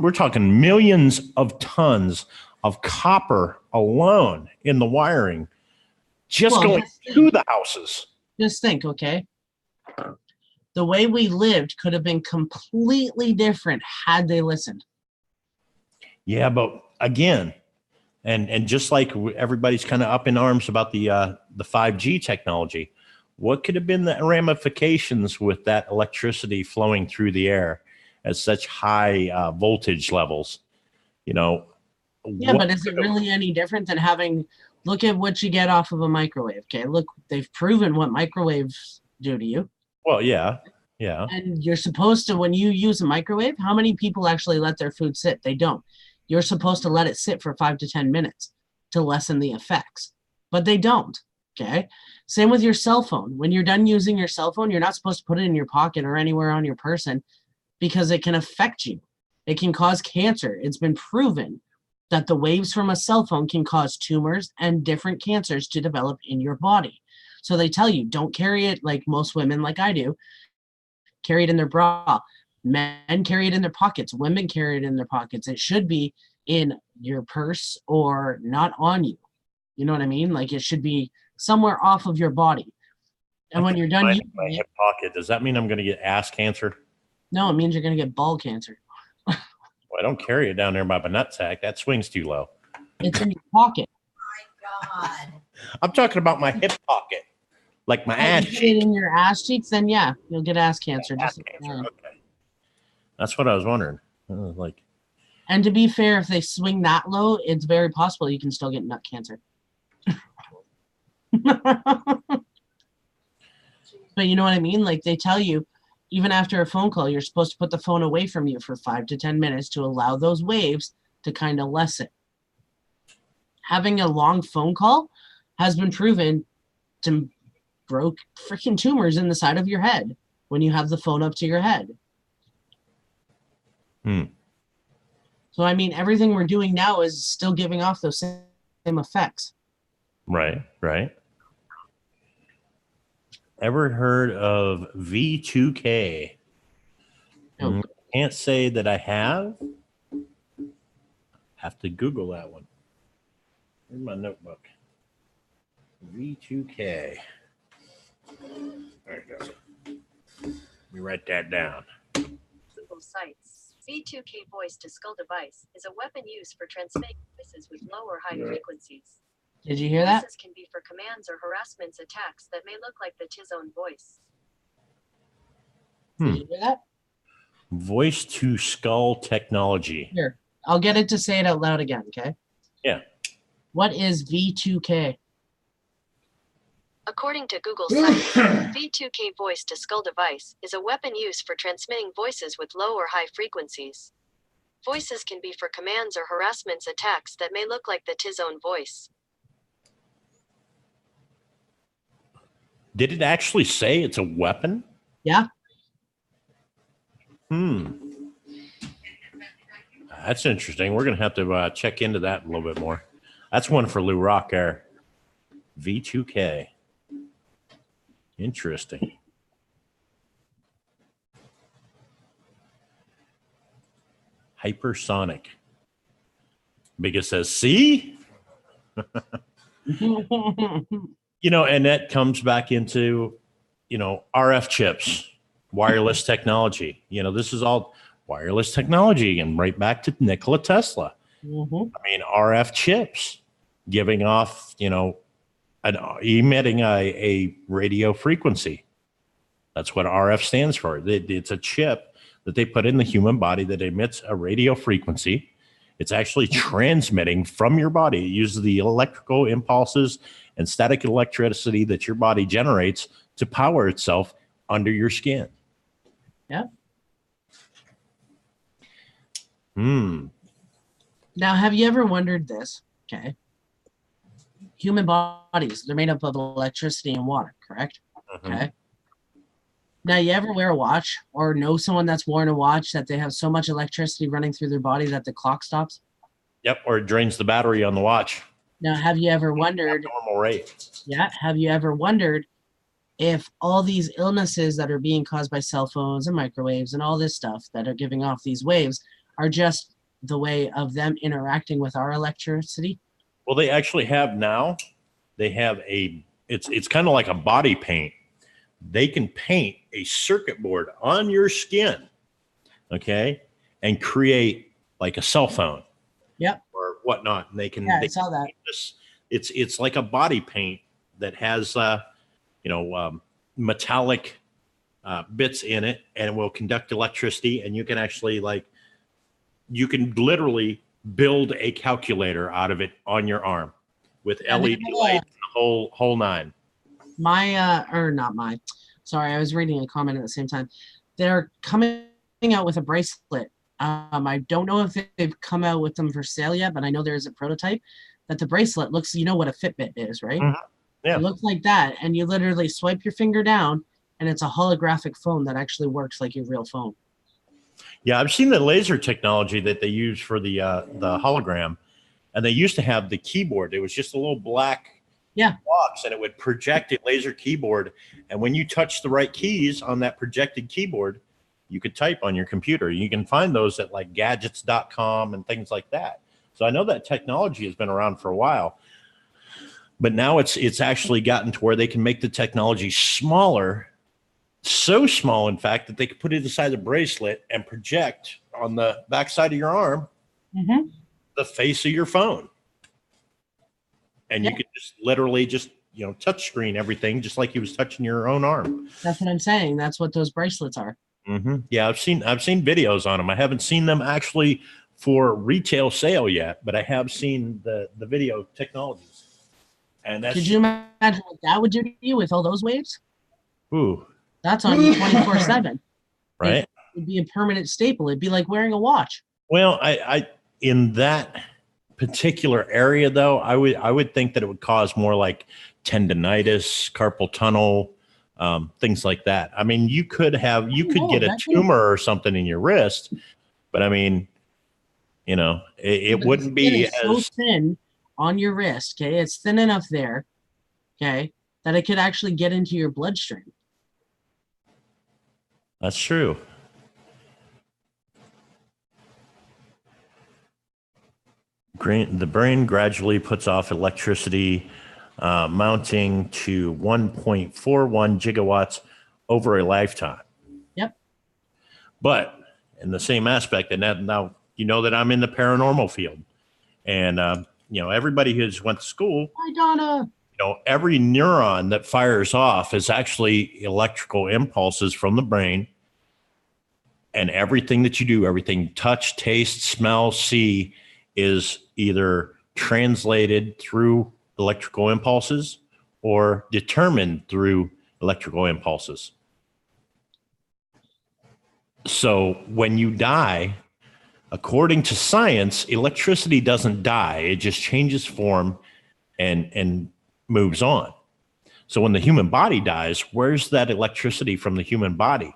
We're talking millions of tons of copper alone in the wiring, just going to the houses. Just think, okay? The way we lived could have been completely different had they listened. Yeah, but again, and just like everybody's kind of up in arms about the 5G technology, what could have been the ramifications with that electricity flowing through the air at such high voltage levels? Yeah, but is it really any different than having, look at what you get off of a microwave, okay? Look, they've proven what microwaves do to you. Well, yeah. And you're supposed to, when you use a microwave, how many people actually let their food sit? They don't. You're supposed to let it sit for 5 to 10 minutes to lessen the effects, but they don't, okay? Same with your cell phone. When you're done using your cell phone, you're not supposed to put it in your pocket or anywhere on your person because it can affect you. It can cause cancer. It's been proven that the waves from a cell phone can cause tumors and different cancers to develop in your body. So they tell you, don't carry it like most women, like I do, carry it in their bra. Men carry it in their pockets. Women carry it in their pockets. It should be in your purse or not on you. You know what I mean? Like it should be somewhere off of your body. And when you're done using my it, hip pocket, does that mean I'm going to get ass cancer? no, it means you're going to get ball cancer. Well, I don't carry it down there by my nutsack. That swings too low. It's in your pocket. My God. I'm talking about my hip pocket, like my ass If you put it cheek. in your ass cheeks, then yeah, you'll get ass cancer. Ass Just cancer. Okay. That's what I was wondering. Like, And to be fair, if they swing that low, it's very possible you can still get nut cancer. But you know what I mean? Like they tell you, even after a phone call, you're supposed to put the phone away from you for 5 to 10 minutes to allow those waves to kind of lessen. Having a long phone call has been proven to grow freaking tumors in the side of your head when you have the phone up to your head. So, I mean, everything we're doing now is still giving off those same effects. right. Ever heard of V2K? No. Can't say that I have. Have to Google that one. Where's my notebook? V2K. There it goes. Let me write that down. Google Sites. V2K voice to skull device is a weapon used for transmitting voices with low or high frequencies. Did you hear that? Voices can be for commands or harassments attacks that may look like the Tizone voice. Did you hear that? Voice to skull technology. Here, I'll get it to say it out loud again, okay? Yeah. What is V2K? According to Google Sites, V2K voice to skull device is a weapon used for transmitting voices with low or high frequencies. Voices can be for commands or harassments attacks that may look like the T's own voice. Did it actually say it's a weapon? Yeah. That's interesting. We're going to have to check into that a little bit more. That's one for Lou Rock there. V2K. Interesting. Hypersonic. Biggest says, see? You know, and that comes back into, you know, RF chips, wireless technology. You know, this is all wireless technology, and right back to Nikola Tesla. Mhm. I mean, RF chips giving off, you know, emitting a radio frequency. That's what RF stands for. It's a chip that they put in the human body that emits a radio frequency. It's actually transmitting from your body. It uses the electrical impulses and static electricity that your body generates to power itself under your skin. Yeah. Now, have you ever wondered this? Okay. Human bodies, they're made up of electricity and water, correct? Okay. Now, you ever wear a watch or know someone that's worn a watch that they have so much electricity running through their body that the clock stops? Yep, or it drains the battery on the watch. Now, have you ever wondered? Normal rate. Yeah. Have you ever wondered if all these illnesses that are being caused by cell phones and microwaves and all this stuff that are giving off these waves are just the way of them interacting with our electricity? Well, they actually have now. They have it's kind of like a body paint. They can paint a circuit board on your skin, okay, and create like a cell phone. Yep. Or whatnot. And they can. Yeah, I saw that. It's like a body paint that has metallic bits in it, and it will conduct electricity, and you can actually you can literally build a calculator out of it on your arm with LED lights and the whole nine. Sorry, I was reading a comment at the same time. They're coming out with a bracelet. I don't know if they've come out with them for sale yet, but I know there's a prototype that the bracelet looks, you know what a Fitbit is, right? Mm-hmm. Yeah. It looks like that, and you literally swipe your finger down, and it's a holographic phone that actually works like your real phone. Yeah, I've seen the laser technology that they use for the hologram, and they used to have the keyboard. It was just a little black box, and it would project a laser keyboard. And when you touch the right keys on that projected keyboard, you could type on your computer. You can find those at like gadgets.com and things like that. So I know that technology has been around for a while, but now it's actually gotten to where they can make the technology smaller. So small, in fact, that they could put it inside the bracelet and project on the backside of your arm the face of your phone. And you could just literally touch screen everything just like you was touching your own arm. That's what I'm saying. That's what those bracelets are. Yeah, I've seen videos on them. I haven't seen them actually for retail sale yet, but I have seen the video technologies. And that's, could you imagine what that would do to you with all those waves? Ooh. That's on you 24/7. Right. It would be a permanent staple. It'd be like wearing a watch. Well, I in that particular area though, I would think that it would cause more like tendonitis, carpal tunnel, things like that. I mean, you could get a tumor or something in your wrist, but I mean, it wouldn't be as so thin on your wrist. Okay, it's thin enough there, okay, that it could actually get into your bloodstream. That's true. The brain gradually puts off electricity, mounting to 1.41 gigawatts over a lifetime. Yep. But in the same aspect, and that now you know that I'm in the paranormal field, and everybody who's went to school. Hi, Donna. Every neuron that fires off is actually electrical impulses from the brain And everything that you do, everything touch, taste, smell, see, is either translated through electrical impulses or determined through electrical impulses. So when you die, according to science, electricity doesn't die. It just changes form and moves on. So when the human body dies, where's that electricity from the human body?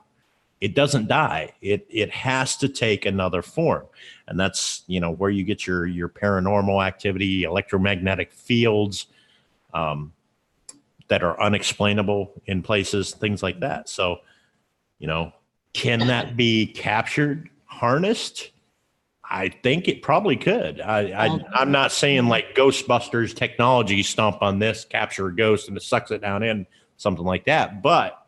It doesn't die. It has to take another form. And that's, where you get your paranormal activity, electromagnetic fields that are unexplainable in places, things like that. So, can that be captured, harnessed? I think it probably could. I'm not saying like Ghostbusters technology, stomp on this, capture a ghost, and it sucks it down in, something like that. But,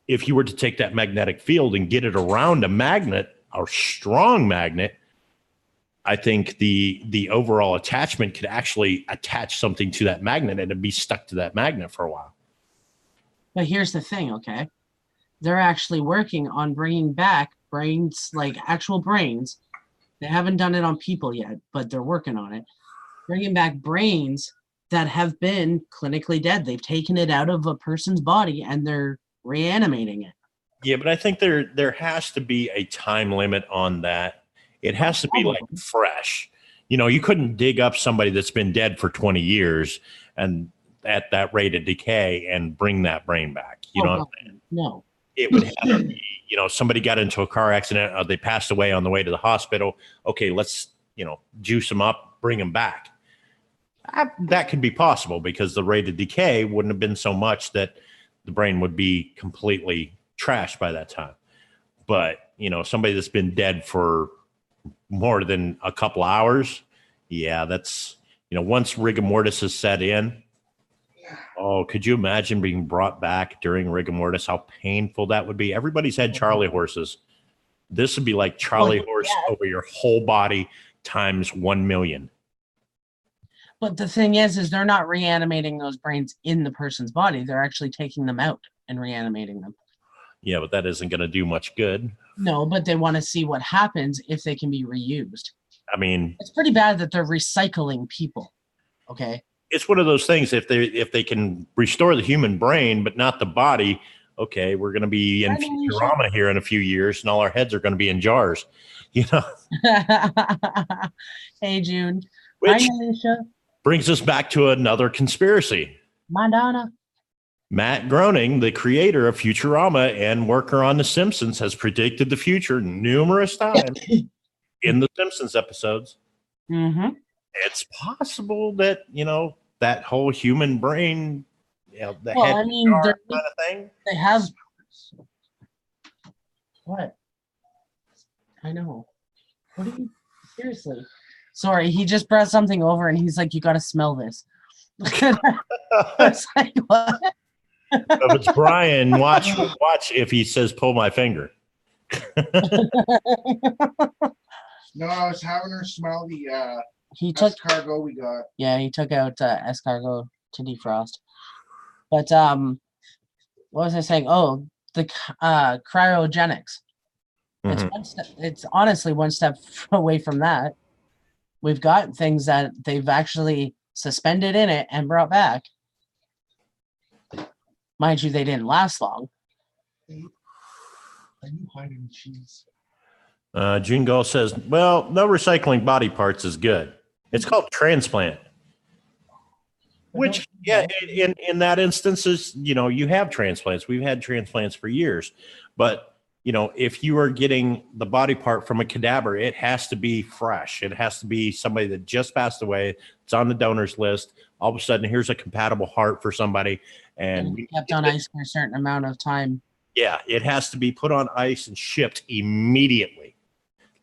if you were to take that magnetic field and get it around a magnet, a strong magnet, I think the overall attachment could actually attach something to that magnet and it'd be stuck to that magnet for a while. But here's the thing, okay? They're actually working on bringing back brains, like actual brains. They haven't done it on people yet, but they're working on it. Bringing back brains that have been clinically dead. They've taken it out of a person's body and they're reanimating it. Yeah, but I think there has to be a time limit on that. It has to be like fresh. You couldn't dig up somebody that's been dead for 20 years and at that rate of decay and bring that brain back. You know what I'm saying? No. It would have to be, somebody got into a car accident, or they passed away on the way to the hospital. Okay, let's, juice them up, bring them back. That could be possible because the rate of decay wouldn't have been so much that the brain would be completely trashed by that time. But, somebody that's been dead for more than a couple hours, yeah, that's, once rigor mortis is set in, oh, could you imagine being brought back during rigor mortis? How painful that would be. Everybody's had Charlie horses. This would be like Charlie horse over your whole body times 1 million. But the thing is they're not reanimating those brains in the person's body. They're actually taking them out and reanimating them. Yeah, but that isn't going to do much good. No, but they want to see what happens if they can be reused. I mean, it's pretty bad that they're recycling people. Okay. It's one of those things. If they can restore the human brain, but not the body, okay, we're going to be in Futurama here in a few years, and all our heads are going to be in jars. Hey, June. Which Hi, Alicia. Brings us back to another conspiracy. Madonna. Matt Groening, the creator of Futurama and worker on The Simpsons, has predicted the future numerous times in the Simpsons episodes. Mm-hmm. It's possible that, that whole human brain, the head kind of thing. They have. What? I know. What are you? Seriously. Sorry, he just brought something over and he's like, you got to smell this. I was like, what? If it's Brian, watch if he says, pull my finger. No, I was having her smell the escargot we got. Yeah, he took out escargot to defrost. But what was I saying? Oh, the cryogenics. Mm-hmm. It's honestly one step away from that. We've got things that they've actually suspended in it and brought back. Mind you, they didn't last long. Are you hiding cheese? June Gull says, well, no recycling body parts is good. It's called transplant. Which, yeah, in that instance is, you have transplants. We've had transplants for years. But, if you are getting the body part from a cadaver, it has to be fresh. It has to be somebody that just passed away. It's on the donors list. All of a sudden, here's a compatible heart for somebody. And we kept on ice for a certain amount of time. Yeah, it has to be put on ice and shipped immediately.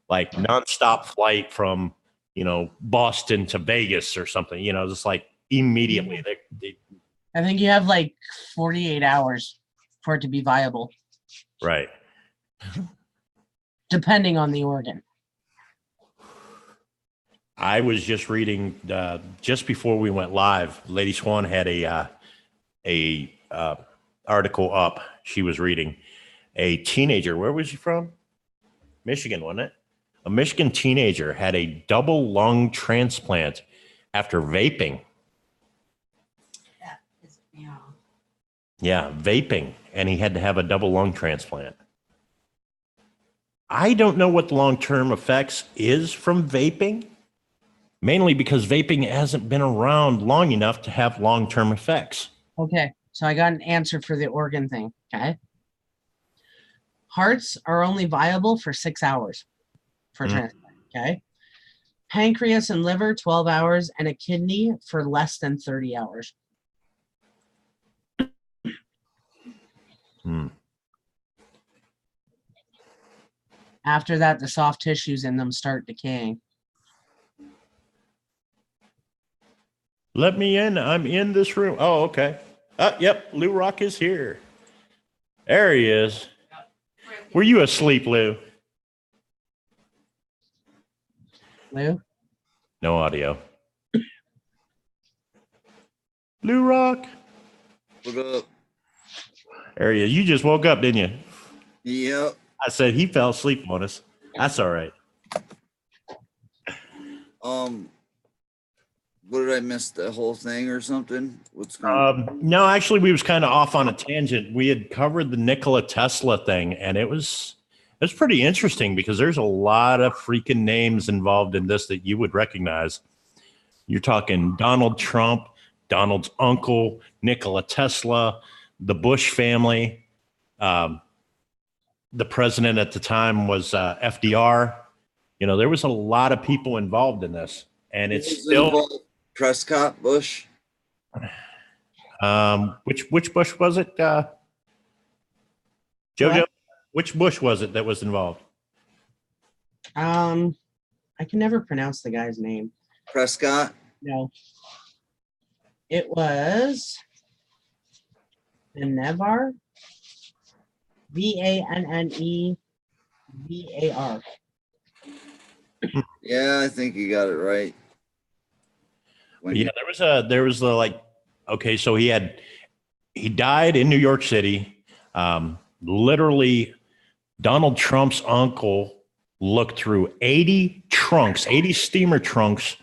Like nonstop flight from, Boston to Vegas or something, just like immediately. I think you have like 48 hours for it to be viable. Right. Depending on the organ. I was just reading just before we went live. Lady Swan had a article up she was reading, a teenager. Where was he from? Michigan, wasn't it? A Michigan teenager had a double lung transplant after vaping. That pisses me off. Yeah, vaping. And he had to have a double lung transplant. I don't know what the long-term effects is from vaping, mainly because vaping hasn't been around long enough to have long-term effects. Okay, so I got an answer for the organ thing. Okay. Hearts are only viable for 6 hours for transplant. Okay. Pancreas and liver, 12 hours, and a kidney for less than 30 hours. After that, the soft tissues in them start decaying. Let me in. I'm in this room. Oh, okay. Yep. Lou Rock is here. There he is. Were you asleep, Lou? Lou? No audio. Lou Rock. What up? There he is. You just woke up, didn't you? Yep. I said he fell asleep on us. That's all right. What did I miss? The whole thing or something? What's going on? No, actually, we was kind of off on a tangent. We had covered the Nikola Tesla thing, and it was pretty interesting because there's a lot of freaking names involved in this that you would recognize. You're talking Donald Trump, Donald's uncle, Nikola Tesla, the Bush family. The president at the time was FDR. You know, there was a lot of people involved in this, and it's still Prescott Bush. Which Bush was it? Jojo, What? which Bush was it that was involved? I can never pronounce the guy's name. Prescott. No. It was Vannevar. Vannevar. Yeah, I think you got it right. Yeah, there was a like, okay, so he died in New York City. Literally, Donald Trump's uncle looked through 80 steamer trunks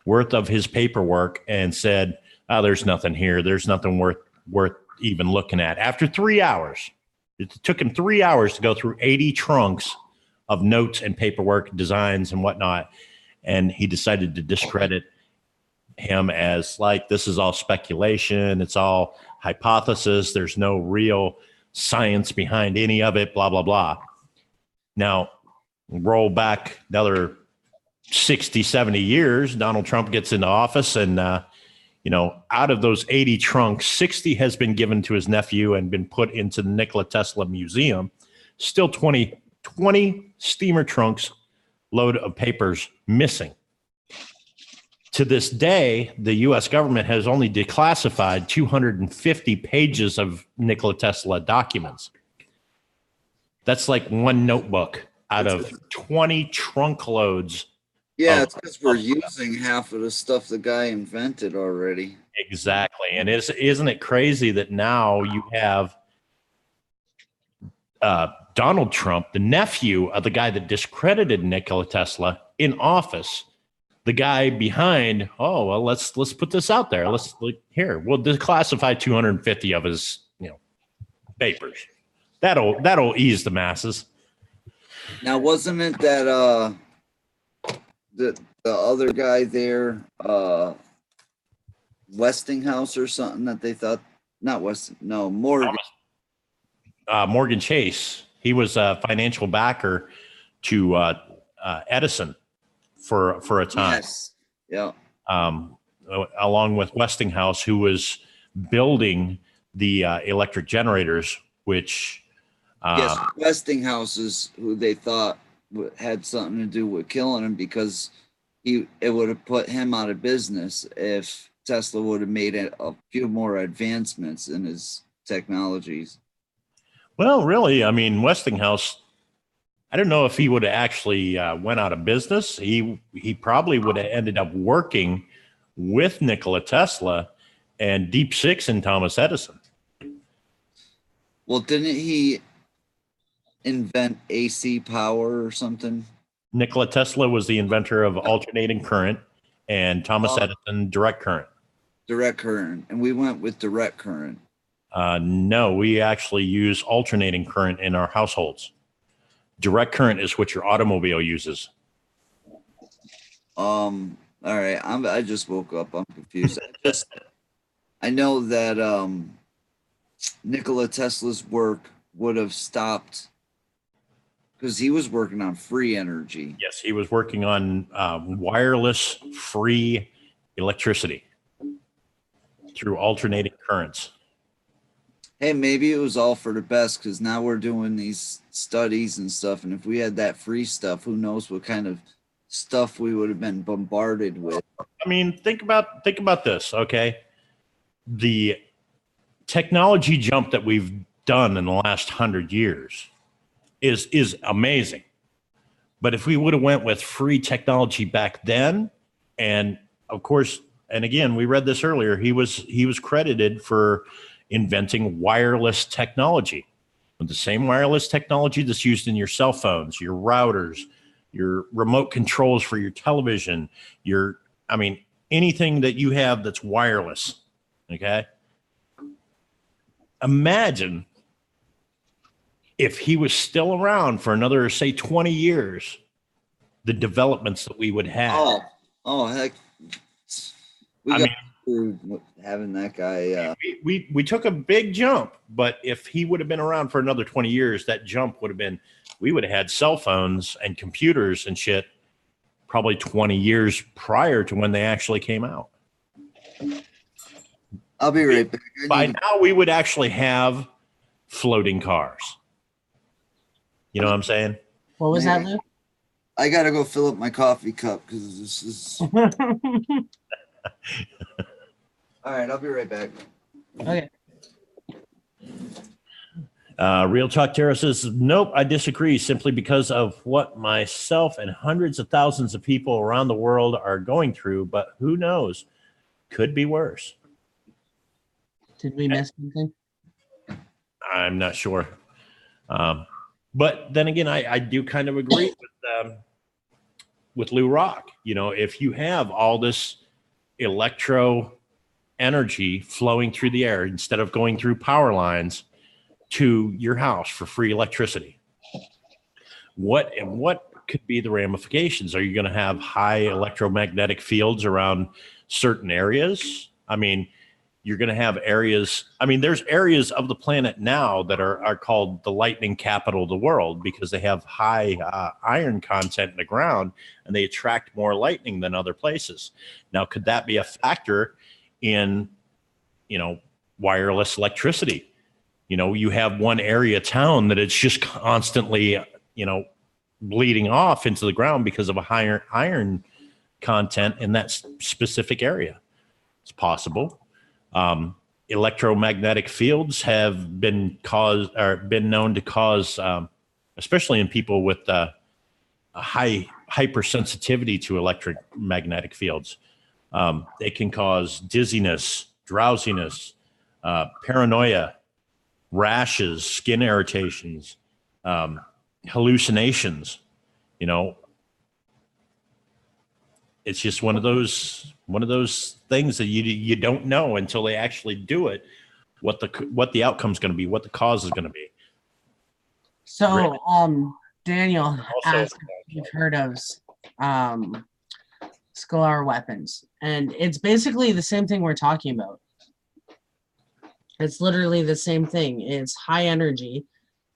worth of his paperwork and said, "Oh, there's nothing here. There's nothing worth even looking at." After 3 hours, it took him 3 hours to go through 80 trunks of notes and paperwork, designs and whatnot, and he decided to discredit him as like, this is all speculation, it's all hypothesis, there's no real science behind any of it, blah blah blah. Now roll back another 60 70 years, Donald Trump gets into office, and out of those 80 trunks, 60 has been given to his nephew and been put into the Nikola Tesla Museum. Still 20 steamer trunks load of papers missing. To this day, the U.S. government has only declassified 250 pages of Nikola Tesla documents. That's like one notebook out of 20 trunk loads. Yeah, it's because we're using half of the stuff the guy invented already. Exactly. And isn't it crazy that now you have Donald Trump, the nephew of the guy that discredited Nikola Tesla, in office? The guy behind, oh, well, let's put this out there. We'll declassify 250 of his, papers. That'll ease the masses. Now, wasn't it that the other guy there, Westinghouse or something, that they thought, not Westing, no, Morgan. Morgan Chase. He was a financial backer to Edison for a time. Yes. Yeah. Along with Westinghouse, who was building the electric generators, which yes, Westinghouse is who they thought had something to do with killing him, because it would have put him out of business if Tesla would have made a few more advancements in his technologies. Well, really, I mean, Westinghouse, I don't know if he would have actually went out of business. He probably would have ended up working with Nikola Tesla and Deep Six and Thomas Edison. Well, didn't he invent AC power or something? Nikola Tesla was the inventor of alternating current, and Thomas Edison direct current. Direct current. And we went with direct current. No, we actually use alternating current in our households. Direct current is what your automobile uses. All right. I just woke up. I'm confused. I know that Nikola Tesla's work would have stopped because he was working on free energy. Yes, he was working on wireless free electricity through alternating currents. Hey, maybe it was all for the best because now we're doing these studies and stuff. And if we had that free stuff, who knows what kind of stuff we would have been bombarded with. I mean, think about this, okay? The technology jump that we've done in the last 100 years is amazing. But if we would have went with free technology back then, and of course, and again, we read this earlier, he was credited for inventing wireless technology, with the same wireless technology that's used in your cell phones, your routers, your remote controls for your television, anything that you have that's wireless. Okay. Imagine if he was still around for another, say, 20 years, the developments that we would have. Oh, heck. We got screwed having that guy. We took a big jump, but if he would have been around for another 20 years, that jump would have been, we would have had cell phones and computers and shit probably 20 years prior to when they actually came out. I'll be right back. By now, we would actually have floating cars. You know what I'm saying? What was that, Lou? I got to go fill up my coffee cup because this is... All right, I'll be right back. Okay. Real Talk Terror says, nope, I disagree simply because of what myself and hundreds of thousands of people around the world are going through, but who knows? Could be worse. Did we miss something? I'm not sure. But then again, I do kind of agree with Lou Rock. You know, if you have all this electro energy flowing through the air instead of going through power lines to your house for free electricity, what could be the ramifications? Are you going to have high electromagnetic fields around certain areas? I mean, you're going to have areas. I mean, there's areas of the planet now that are called the lightning capital of the world because they have high iron content in the ground and they attract more lightning than other places. Now, could that be a factor in, wireless electricity? You have one area town that it's just constantly, bleeding off into the ground because of a higher iron content in that specific area. It's possible. Electromagnetic fields have been known to cause, especially in people with a high hypersensitivity to electromagnetic fields. They can cause dizziness, drowsiness, paranoia, rashes, skin irritations, hallucinations. It's just one of those things that you don't know until they actually do it, what the outcome's going to be, what the cause is going to be. So, Daniel asked if you've heard of scalar weapons, and it's basically the same thing we're talking about. It's literally the same thing. It's high energy,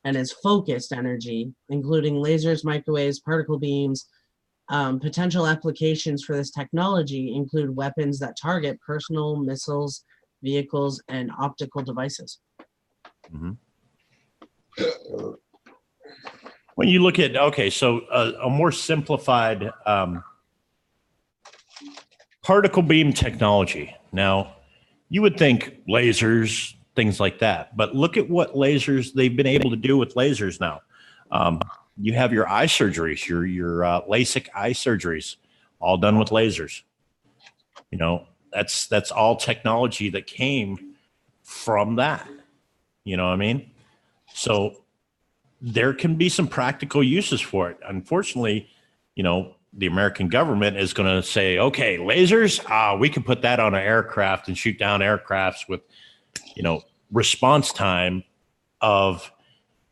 and it's focused energy, including lasers, microwaves, particle beams. Potential applications for this technology include weapons that target personal missiles, vehicles, and optical devices. Mm-hmm. When you look at, so a more simplified particle beam technology. Now, you would think lasers, things like that, but look at what lasers they've been able to do with lasers now. You have your eye surgeries, your LASIK eye surgeries, all done with lasers. That's all technology that came from that. You know what I mean? So there can be some practical uses for it. Unfortunately, the American government is going to say, okay, lasers, we can put that on an aircraft and shoot down aircrafts with, response time of,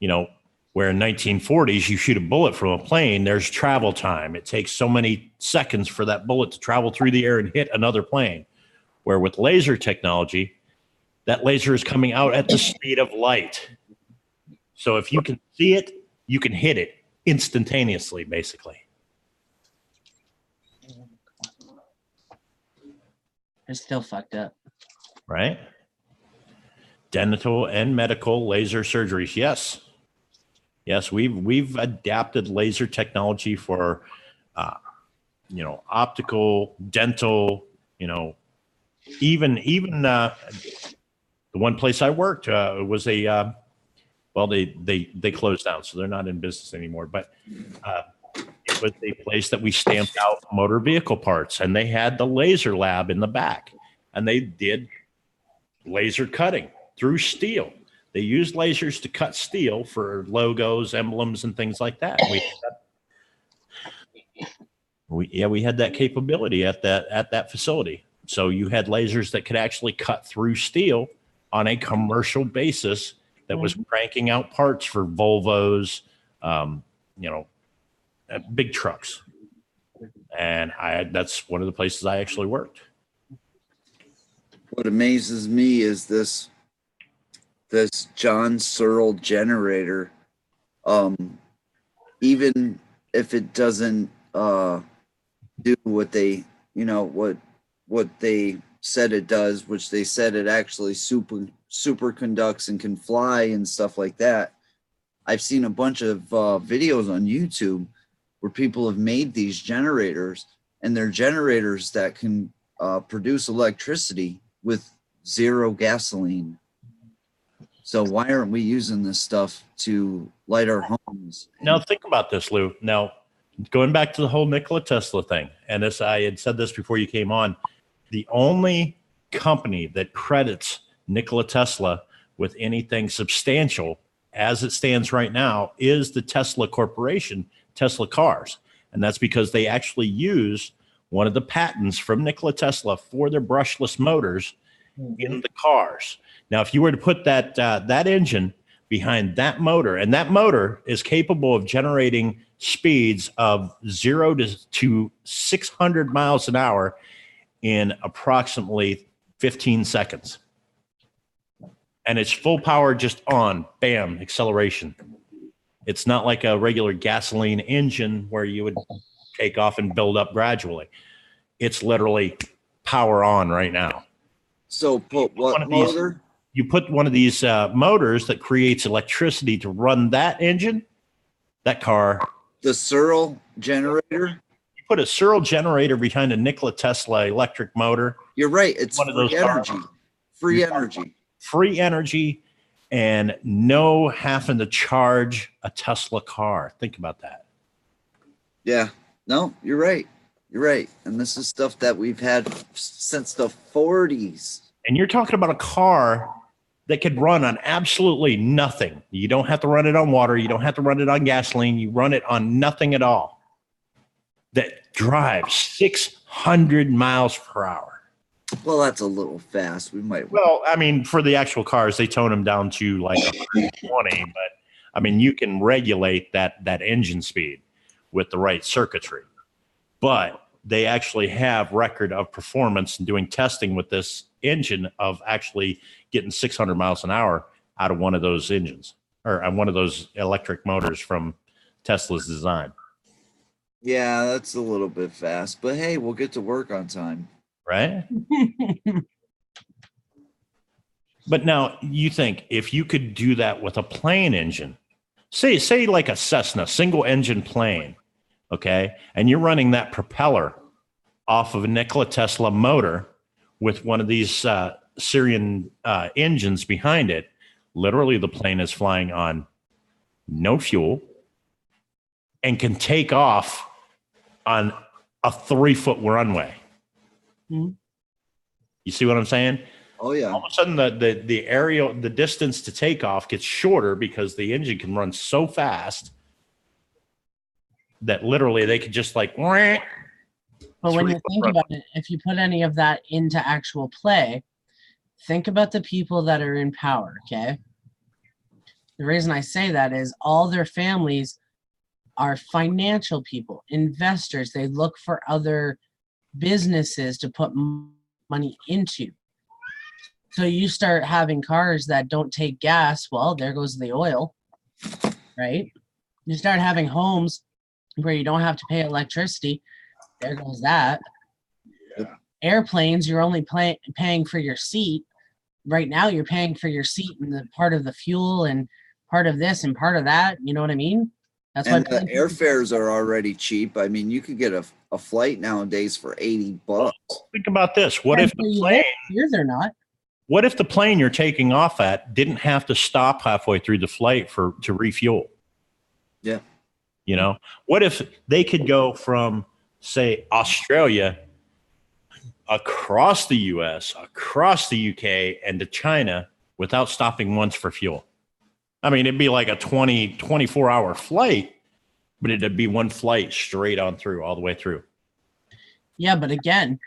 where in 1940s you shoot a bullet from a plane, there's travel time. It takes so many seconds for that bullet to travel through the air and hit another plane. Where with laser technology, that laser is coming out at the speed of light. So if you can see it, you can hit it instantaneously, basically. It's still fucked up. Right? Dental and medical laser surgeries. Yes. Yes, we've adapted laser technology for, optical, dental, even the one place I worked was they closed down, so they're not in business anymore. But it was a place that we stamped out motor vehicle parts, and they had the laser lab in the back, and they did laser cutting through steel. They used lasers to cut steel for logos, emblems, and things like that. We had that capability at that facility. So you had lasers that could actually cut through steel on a commercial basis that was cranking out parts for Volvos, big trucks. And that's one of the places I actually worked. What amazes me is this John Searle generator. Even if it doesn't do what they said it does, which they said it actually superconducts and can fly and stuff like that. I've seen a bunch of videos on YouTube where people have made these generators, and they're generators that can produce electricity with zero gasoline. So why aren't we using this stuff to light our homes? Now think about this, Lou. Now, going back to the whole Nikola Tesla thing, and I had said this before you came on, the only company that credits Nikola Tesla with anything substantial as it stands right now is the Tesla Corporation, Tesla Cars. And that's because they actually use one of the patents from Nikola Tesla for their brushless motors in the cars. Now, if you were to put that engine behind that motor, and that motor is capable of generating speeds of 0 to 600 miles an hour in approximately 15 seconds. And it's full power, just on, bam, acceleration. It's not like a regular gasoline engine where you would take off and build up gradually. It's literally power on right now. So put what motor? You put one of these motors that creates electricity to run that engine, that car. The Searle generator? You put a Searle generator behind a Nikola Tesla electric motor. You're right. It's one of those energy. cars. Free energy. Free energy, and no having to charge a Tesla car. Think about that. Yeah. No, you're right. You're right. And this is stuff that we've had since the 40s. And you're talking about a car that could run on absolutely nothing. You don't have to run it on water. You don't have to run it on gasoline. You run it on nothing at all. That drives 600 miles per hour. Well, that's a little fast. We might. Well, I mean, for the actual cars, they tone them down to like 120. But I mean, you can regulate that engine speed with the right circuitry. But they actually have record of performance and doing testing with this engine of actually getting 600 miles an hour out of one of those engines, or on one of those electric motors from Tesla's design. Yeah, that's a little bit fast, but hey, we'll get to work on time. Right? But now you think if you could do that with a plane engine, say like a Cessna single engine plane, okay, and you're running that propeller off of a Nikola Tesla motor with one of these Syrian engines behind it, literally the plane is flying on no fuel and can take off on a 3-foot runway. Mm-hmm. You see what I'm saying? Oh yeah. All of a sudden the distance to take off gets shorter because the engine can run so fast that literally they could just like. But when you 3 foot think run. about it, if you put any of that into actual play, think about the people that are in power, okay? The reason I say that is all their families are financial people, investors. They look for other businesses to put money into. So you start having cars that don't take gas, well, there goes the oil, right? You start having homes where you don't have to pay electricity, there goes that. Yep. Airplanes, you're only paying for your seat. Right now, you're paying for your seat and the part of the fuel and part of this and part of that. You know what I mean? That's And why the airfares are already cheap. I mean, you could get a flight nowadays for $80. Think about this. What if the plane? Here they're not. What if the plane you're taking off at didn't have to stop halfway through the flight to refuel? Yeah. You know, what if they could go from, say, Australia across the US, across the UK, and to China without stopping once for fuel? I mean, it'd be like a 24-hour flight, but it'd be one flight straight on through, all the way through. Yeah, but again,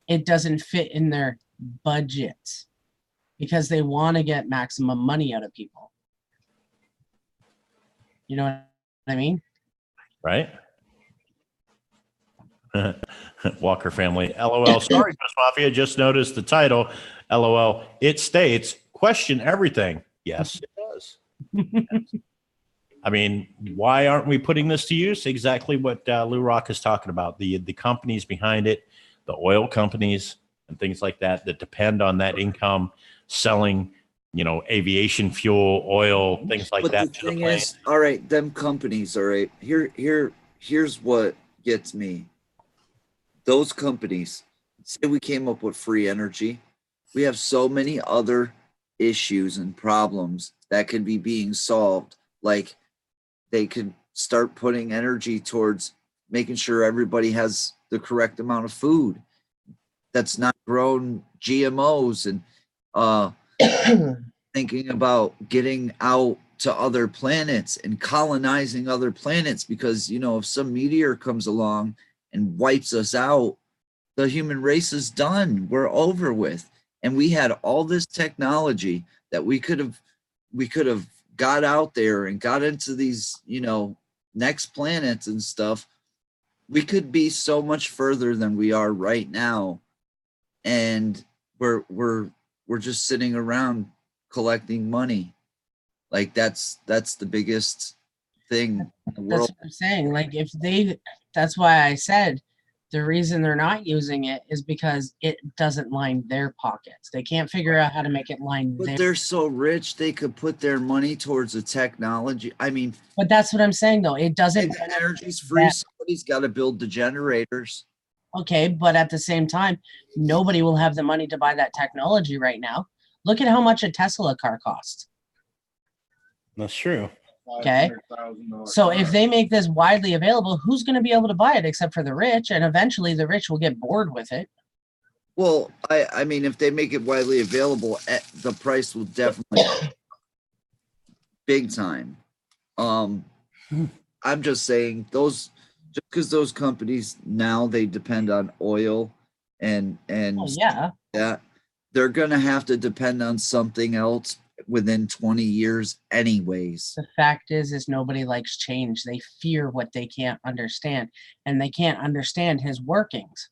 it doesn't fit in their budgets because they want to get maximum money out of people. You know what I mean? Right? Walker family. LOL. Sorry, Chris Mafia. Just noticed the title. LOL. It states, question everything. Yes, it does. I mean, why aren't we putting this to use? Exactly what Lou Rock is talking about. The companies behind it, the oil companies and things like that depend on that income, selling, aviation fuel, oil, things like But that. the thing is, all right, them companies, all right, here's what gets me. Those companies, say we came up with free energy, we have so many other issues and problems that could be being solved. Like they could start putting energy towards making sure everybody has the correct amount of food that's not grown GMOs, and thinking about getting out to other planets and colonizing other planets, because if some meteor comes along and wipes us out, the human race is done. We're over with. And we had all this technology that we could have got out there and got into these, next planets and stuff. We could be so much further than we are right now. And we're just sitting around collecting money. Like that's the biggest thing in the world. That's what I'm saying. Like that's why I said the reason they're not using it is because it doesn't line their pockets. They can't figure out how to make it line But their. they're so rich, they could put their money towards the technology. I mean, But that's what I'm saying, though. It doesn't. the energy's free. Somebody's got to build the generators. Okay, but at the same time, nobody will have the money to buy that technology right now. Look at how much a Tesla car costs. That's true. Okay. So if they make this widely available, who's going to be able to buy it except for the rich? And eventually the rich will get bored with it. Well, I mean, if they make it widely available, the price will definitely big time. I'm just saying just because those companies now they depend on oil and yeah, they're gonna have to depend on something else within 20 years anyways. The fact is nobody likes change. They fear what they can't understand, and they can't understand his workings.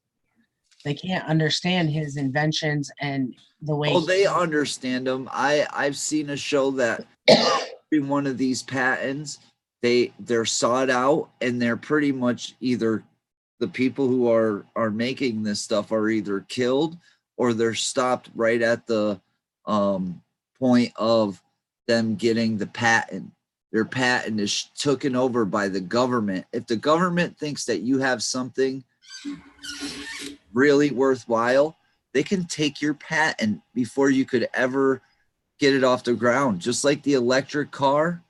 They can't understand his inventions and the way. Oh, they understand them. I've seen a show that every one of these patents, they're sought out, and they're pretty much either the people who are making this stuff are either killed or they're stopped right at the point of them getting the patent. Their patent is taken over by the government. If the government thinks that you have something really worthwhile, they can take your patent before you could ever get it off the ground. Just like the electric car,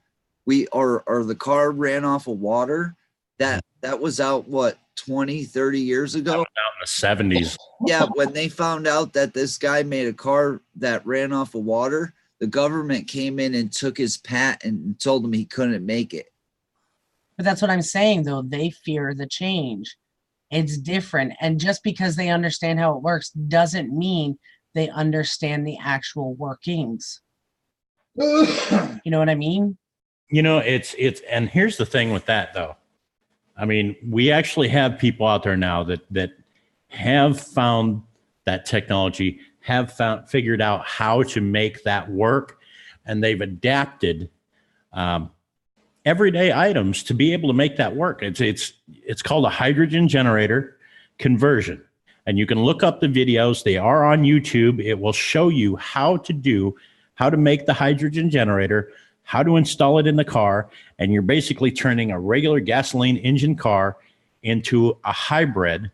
or the car ran off of water, That was out, what, 20, 30 years ago? Out in the 70s. Yeah, when they found out that this guy made a car that ran off of water, the government came in and took his patent and told him he couldn't make it. But that's what I'm saying, though. They fear the change. It's different. And just because they understand how it works doesn't mean they understand the actual workings. You know what I mean? You know, it's, and here's the thing with that, though. I mean, we actually have people out there now that have found that technology, have figured out how to make that work, and they've adapted everyday items to be able to make that work. It's called a hydrogen generator conversion, and you can look up the videos. They are on YouTube. It will show you how to make the hydrogen generator, how to install it in the car, and you're basically turning a regular gasoline engine car into a hybrid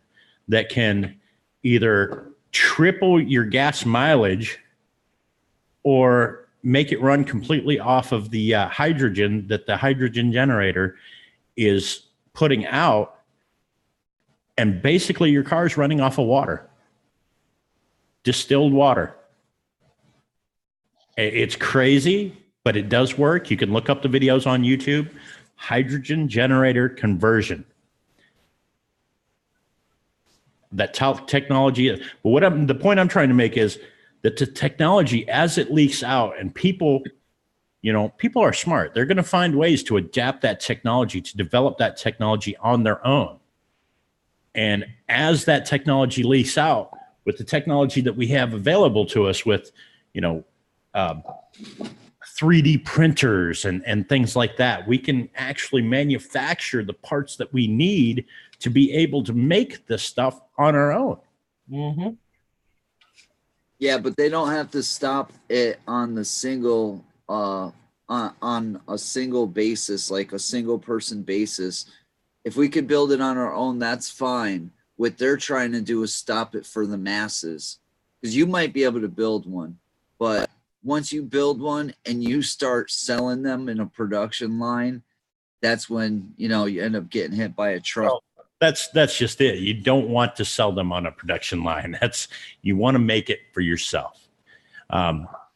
that can either triple your gas mileage or make it run completely off of the hydrogen that the hydrogen generator is putting out. And basically your car is running off of water, distilled water. It's crazy, but it does work. You can look up the videos on YouTube. Hydrogen generator conversion. That technology. But the point I'm trying to make is that the technology, as it leaks out, and people are smart. They're going to find ways to adapt that technology, to develop that technology on their own. And as that technology leaks out, with the technology that we have available to us, with 3D printers and things like that, we can actually manufacture the parts that we need to be able to make this stuff on our own. Mm-hmm. Yeah, but they don't have to stop it on the single on a single basis, like a single person basis. If we could build it on our own, that's fine. What they're trying to do is stop it for the masses, because you might be able to build one, but once you build one and you start selling them in a production line, that's when you end up getting hit by a truck. Well, that's just it. You don't want to sell them on a production line. You want to make it for yourself.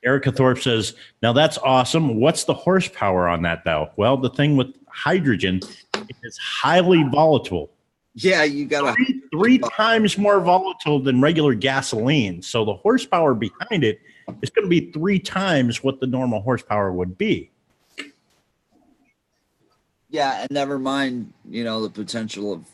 Erica Thorpe says, now that's awesome. What's the horsepower on that, though? Well, the thing with hydrogen, it is highly volatile. Yeah, you got three times more volatile than regular gasoline. So the horsepower behind it is going to be 3 times what the normal horsepower would be. Yeah, and never mind, the potential of.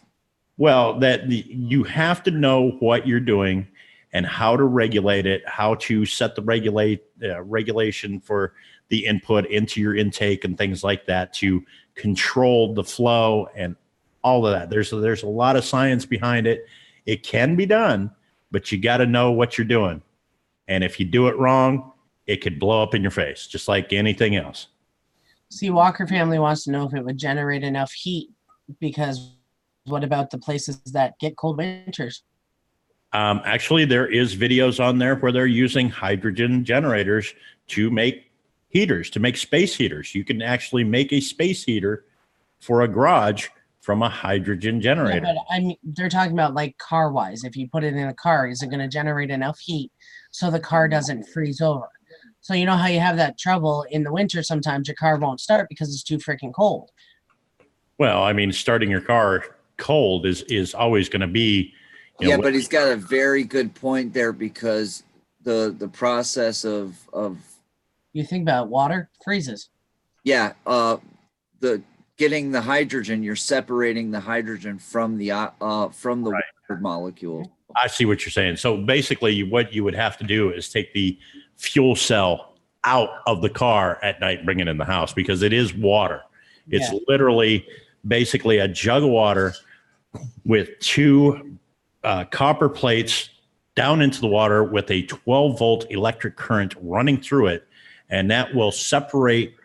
Well, you have to know what you're doing and how to regulate it, how to set the regulation for the input into your intake and things like that to control the flow and all of that. There's a lot of science behind it. It can be done, but you got to know what you're doing. And if you do it wrong, it could blow up in your face, just like anything else. See, Walker family wants to know if it would generate enough heat, because what about the places that get cold winters? Actually, there is videos on there where they're using hydrogen generators to make heaters, to make space heaters. You can actually make a space heater for a garage from a hydrogen generator. Yeah, but they're talking about like car-wise. If you put it in a car, is it going to generate enough heat so the car doesn't freeze over? So you know how you have that trouble in the winter, sometimes your car won't start because it's too freaking cold. Well, I mean, starting your car cold is always going to be. But he's got a very good point there, because the process of you think about water freezes. Yeah, the getting the hydrogen, you're separating the hydrogen from the Right. water molecule. I see what you're saying. So basically, what you would have to do is take the fuel cell out of the car at night and bring it in the house, because it is water. It's literally basically a jug of water with 2 copper plates down into the water with a 12-volt electric current running through it, and that will separate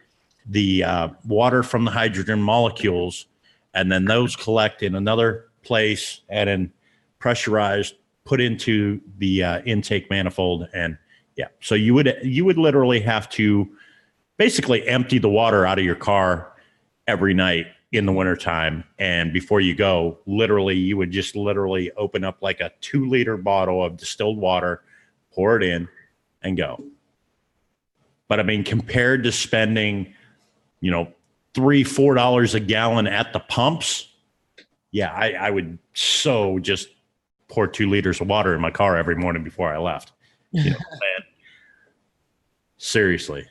the water from the hydrogen molecules, and then those collect in another place and then pressurized, put into the intake manifold. And so you would literally have to basically empty the water out of your car every night in the wintertime. And before you go, literally, you would just literally open up like a 2-liter bottle of distilled water, pour it in, and go. But I mean, compared to spending, you know, $3-4 a gallon at the pumps, yeah, I would so just pour 2 liters of water in my car every morning before I left. You know, man, seriously.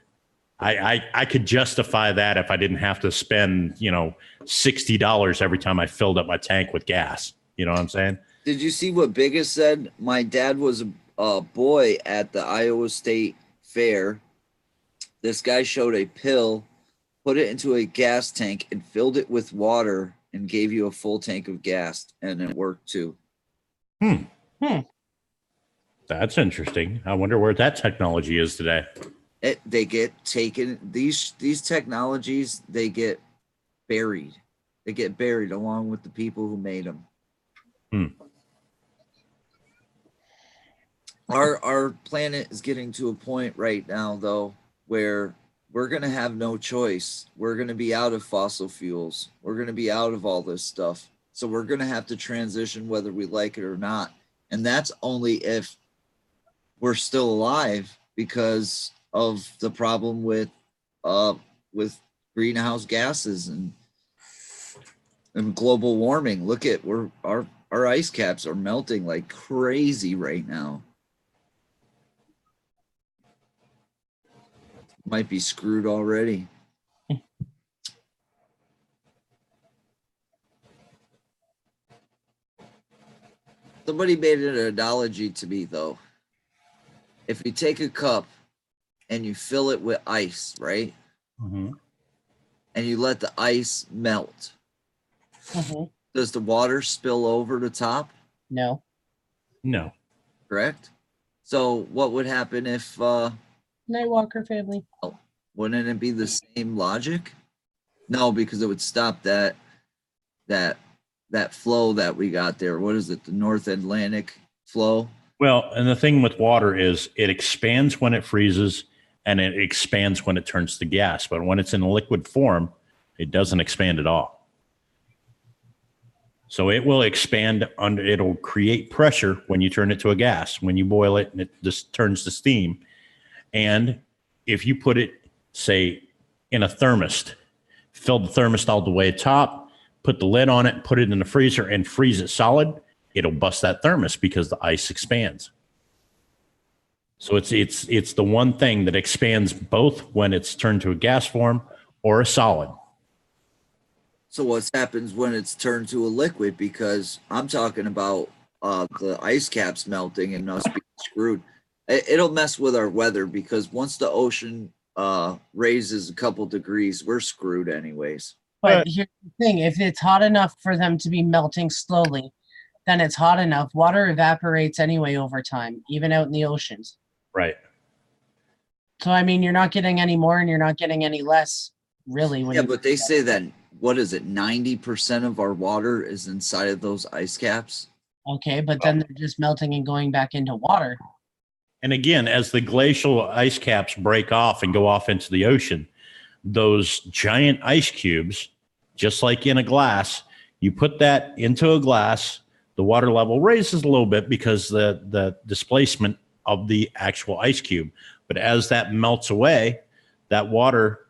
I could justify that if I didn't have to spend, you know, $60 every time I filled up my tank with gas. You know what I'm saying? Did you see what Biggest said? My dad was a boy at the Iowa State Fair. This guy showed a pill, put it into a gas tank, and filled it with water and gave you a full tank of gas, and it worked too. That's interesting. I wonder where that technology is today. They get taken, these technologies, they get buried. They get buried along with the people who made them. Our planet is getting to a point right now, though, where we're going to have no choice. We're going to be out of fossil fuels. We're going to be out of all this stuff. So we're going to have to transition whether we like it or not. And that's only if we're still alive, because of the problem with greenhouse gases and global warming. Look at our ice caps are melting like crazy right now. Might be screwed already. Somebody made an analogy to me, though. If you take a cup and you fill it with ice, right? Mm-hmm. And you let the ice melt. Mm-hmm. Does the water spill over the top? No. No. Correct? So what would happen if Nightwalker family. wouldn't it be the same logic? No, because it would stop that flow that we got there. What is it? The North Atlantic flow? Well, and the thing with water is it expands when it freezes and it expands when it turns to gas. But when it's in a liquid form, it doesn't expand at all. So it will expand it'll create pressure when you turn it to a gas. When you boil it, and it just turns to steam. And if you put it, say, in a thermos, fill the thermos all the way top, put the lid on it, put it in the freezer and freeze it solid, it'll bust that thermos because the ice expands. So it's the one thing that expands both when it's turned to a gas form or a solid. So what happens when it's turned to a liquid? Because I'm talking about the ice caps melting and us being screwed. It'll mess with our weather, because once the ocean raises a couple degrees, we're screwed anyways. But here's the thing, if it's hot enough for them to be melting slowly, then it's hot enough. Water evaporates anyway over time, even out in the oceans. Right. So, I mean, you're not getting any more and you're not getting any less, really. Yeah, but they say that, what is it, 90% of our water is inside of those ice caps? Okay, but then they're just melting and going back into water. And again, as the glacial ice caps break off and go off into the ocean, those giant ice cubes, just like in a glass, you put that into a glass, the water level raises a little bit because the displacement of the actual ice cube. But as that melts away, that water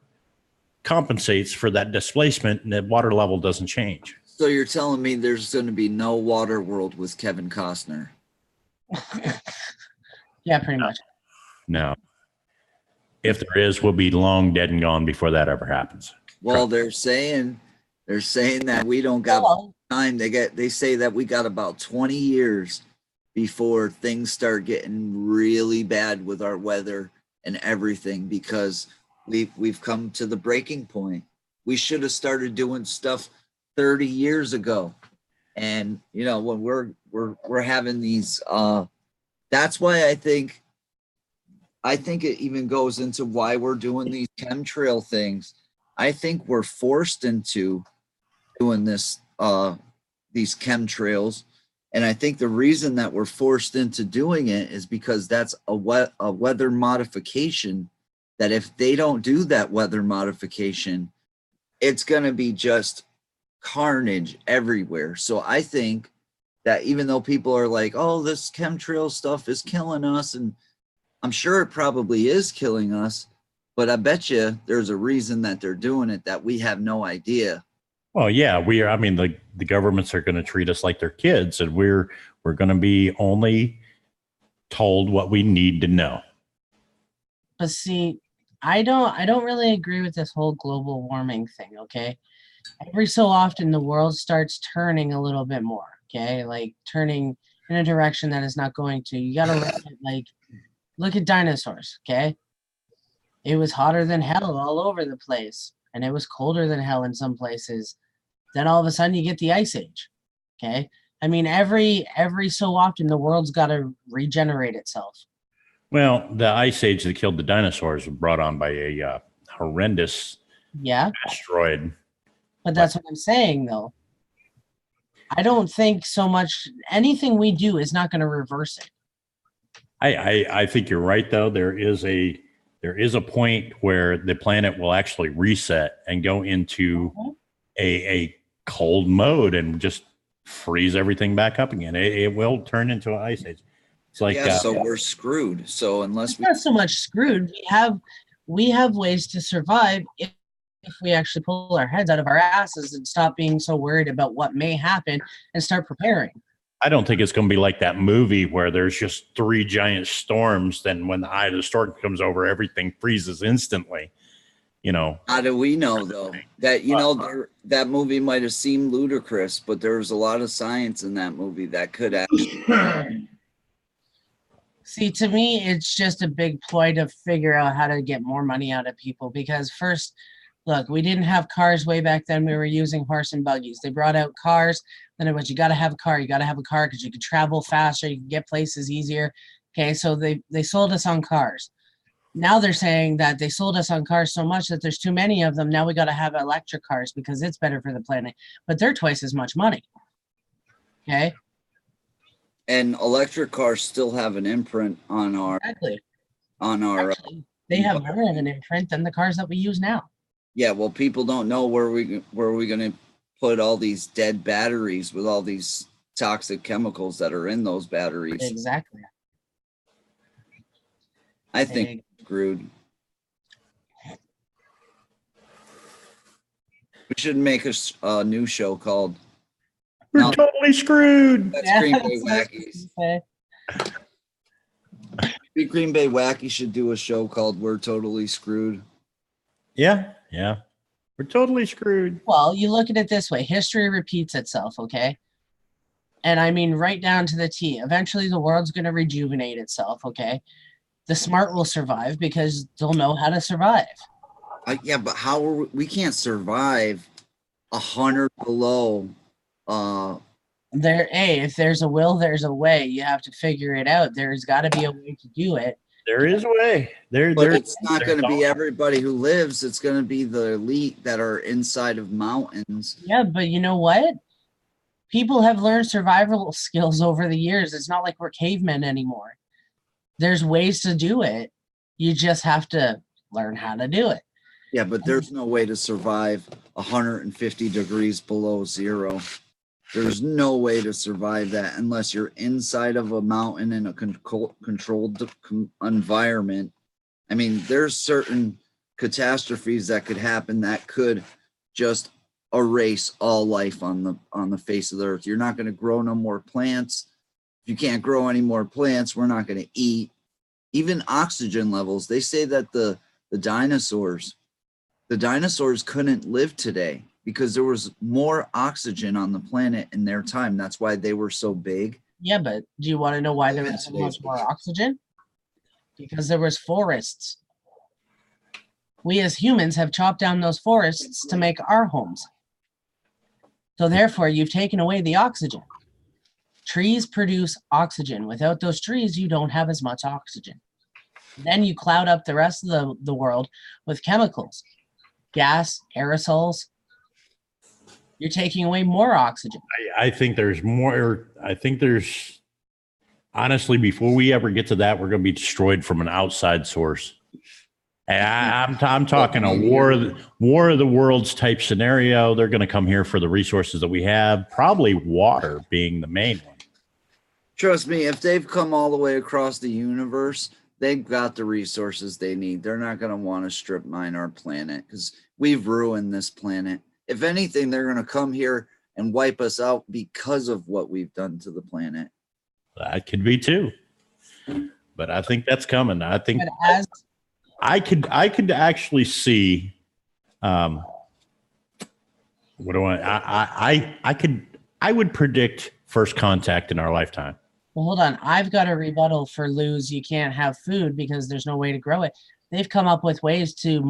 compensates for that displacement and the water level doesn't change. So you're telling me there's going to be no water world with Kevin Costner? Yeah, pretty much. No. If there is, we'll be long dead and gone before that ever happens. Well, they're saying that we don't got time. They say that we got about 20 years before things start getting really bad with our weather and everything, because we've come to the breaking point. We should have started doing stuff 30 years ago. And you know, when we're having these that's why I think it even goes into why we're doing these chemtrail things. I think we're forced into doing this these chemtrails. And I think the reason that we're forced into doing it is because that's a weather modification, that if they don't do that weather modification, it's going to be just carnage everywhere. So I think that even though people are like, oh, this chemtrail stuff is killing us, and I'm sure it probably is killing us, but I bet you there's a reason that they're doing it that we have no idea. Well, yeah, we are. I mean, the governments are going to treat us like they're kids, and we're going to be only told what we need to know. But see, I don't really agree with this whole global warming thing, okay? Every so often the world starts turning a little bit more, okay? Like turning in a direction that is not going to. You gotta look at dinosaurs, okay? It was hotter than hell all over the place, and it was colder than hell in some places. Then all of a sudden you get the ice age. Okay. I mean, every so often the world's got to regenerate itself. Well, the ice age that killed the dinosaurs was brought on by a horrendous asteroid. But that's what I'm saying, though. I don't think so much anything we do is not going to reverse it. I think you're right, though. There is a point where the planet will actually reset and go into a cold mode and just freeze everything back up again. It will turn into an ice age. It's like so we're screwed. So unless we're not so much screwed, we have ways to survive if we actually pull our heads out of our asses and stop being so worried about what may happen and start preparing. I don't think it's going to be like that movie where there's just 3 giant storms. Then when the eye of the storm comes over, everything freezes instantly. You know, how do we know though that that movie might have seemed ludicrous, but there was a lot of science in that movie that could actually. See, to me, it's just a big ploy to figure out how to get more money out of people. Because first, look, we didn't have cars way back then. We were using horse and buggies. They brought out cars. Then it was you got to have a car. You got to have a car because you could travel faster. You can get places easier. Okay, so they sold us on cars. Now they're saying that they sold us on cars so much that there's too many of them. Now we got to have electric cars because it's better for the planet, but they're twice as much money. Okay. And electric cars still have an imprint on our, Actually, they have more of an imprint than the cars that we use now. Yeah. Well, people don't know where we're going to put all these dead batteries with all these toxic chemicals that are in those batteries. Exactly. I think screwed. We should make a new show called We're Totally Screwed. That's Green Bay Wackies. Green Bay Wacky should do a show called We're Totally Screwed. Yeah. We're totally screwed. Well, you look at it this way. History repeats itself, okay? And I mean right down to the T. Eventually the world's going to rejuvenate itself, okay? The smart will survive because they'll know how to survive. Yeah, but how are we can't survive 100 below. If there's a will, there's a way. You have to figure it out. There's got to be a way to do it. There is a way. But it's not going to be everybody who lives. It's going to be the elite that are inside of mountains. Yeah, but you know what? People have learned survival skills over the years. It's not like we're cavemen anymore. There's ways to do it. You just have to learn how to do it. Yeah, but there's no way to survive 150 degrees below zero. There's no way to survive that unless you're inside of a mountain in a controlled environment. I mean, there's certain catastrophes that could happen that could just erase all life on the face of the earth. You're not going to grow no more plants. If you can't grow any more plants, we're not going to eat. Even oxygen levels, they say that the dinosaurs couldn't live today because there was more oxygen on the planet in their time. That's why they were so big. Yeah, but do you want to know why there was so much more oxygen? Because there was forests. We as humans have chopped down those forests to make our homes. So therefore, you've taken away the oxygen. Trees produce oxygen. Without those trees, you don't have as much oxygen. Then you cloud up the rest of the world with chemicals, gas, aerosols. You're taking away more oxygen. I think there's more. I think there's, honestly, before we ever get to that, we're going to be destroyed from an outside source. I'm talking a war of the worlds type scenario. They're going to come here for the resources that we have, probably water being the main one. Trust me, if they've come all the way across the universe, they've got the resources they need. They're not going to want to strip mine our planet because we've ruined this planet. If anything, they're going to come here and wipe us out because of what we've done to the planet. That could be too, but I think that's coming. I think But as I could actually see. What do I would predict first contact in our lifetime. well, hold on, I've got a rebuttal for Lou's. You can't have food because there's no way to grow it. They've come up with ways to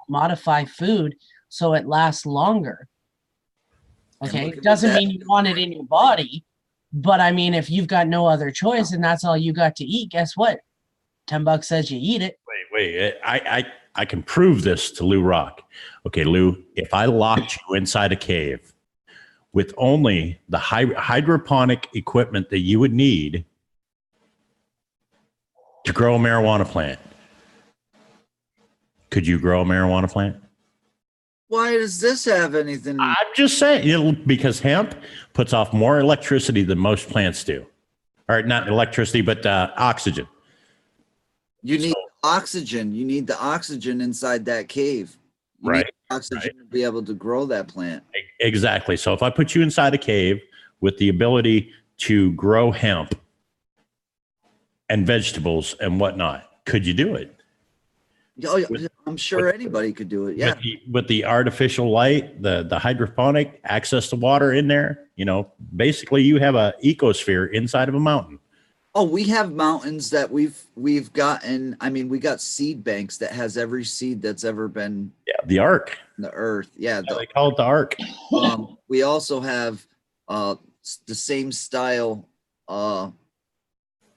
modify food so it lasts longer. Okay, look it at doesn't that. mean you want it in your body, but I mean, if you've got no other choice and that's all you got to eat, guess what? $10 says you eat it. Wait. I can prove this to Lou Rock. Okay, Lou, if I locked you inside a cave with only the hydroponic equipment that you would need to grow a marijuana plant, could you grow a marijuana plant? Why does this have anything? I'm just saying, because hemp puts off more electricity than most plants do. Or not electricity, but oxygen. You need oxygen. You need the oxygen inside that cave. You Right, need oxygen to be able to grow that plant. Exactly. So if I put you inside a cave with the ability to grow hemp and vegetables and whatnot, could you do it? Oh, yeah, I'm sure anybody could do it. Yeah. With the artificial light, the hydroponic access to water in there, basically you have a ecosphere inside of a mountain. Oh, we have mountains that we've gotten. I mean, we got seed banks that has every seed that's ever been The Ark. in the earth. Yeah. They call it the Ark. We also have the same style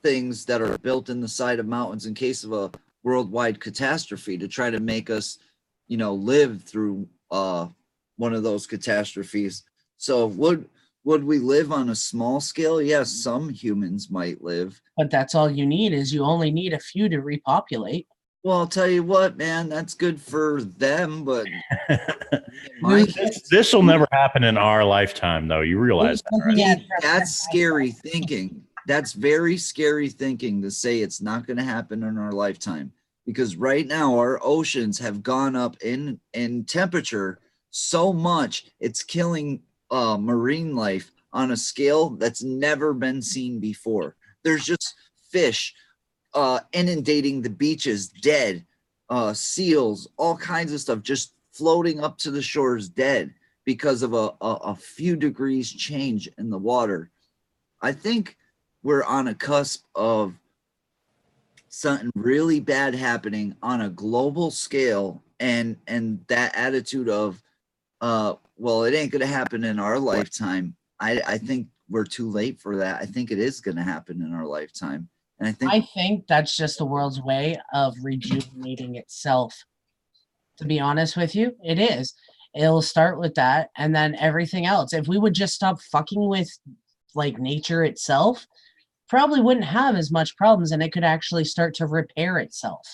things that are built in the side of mountains in case of a worldwide catastrophe to try to make us, live through one of those catastrophes. So would we live on a small scale? Yes, some humans might live. But that's all you need is you only need a few to repopulate. Well, I'll tell you what, man, that's good for them, but This will never happen in our lifetime, though. You realize that, right? Yeah, that's scary thinking. That's very scary thinking to say it's not going to happen in our lifetime, because right now our oceans have gone up in temperature so much it's killing marine life on a scale that's never been seen before. There's just fish inundating the beaches, dead, seals, all kinds of stuff just floating up to the shores dead because of a few degrees change in the water. I think we're on a cusp of something really bad happening on a global scale, and that attitude of well, it ain't gonna happen in our lifetime. I think we're too late for that. I think it is gonna happen in our lifetime. And I think that's just the world's way of rejuvenating itself. To be honest with you, it is. It'll start with that and then everything else. If we would just stop fucking with like nature itself, probably wouldn't have as much problems and it could actually start to repair itself.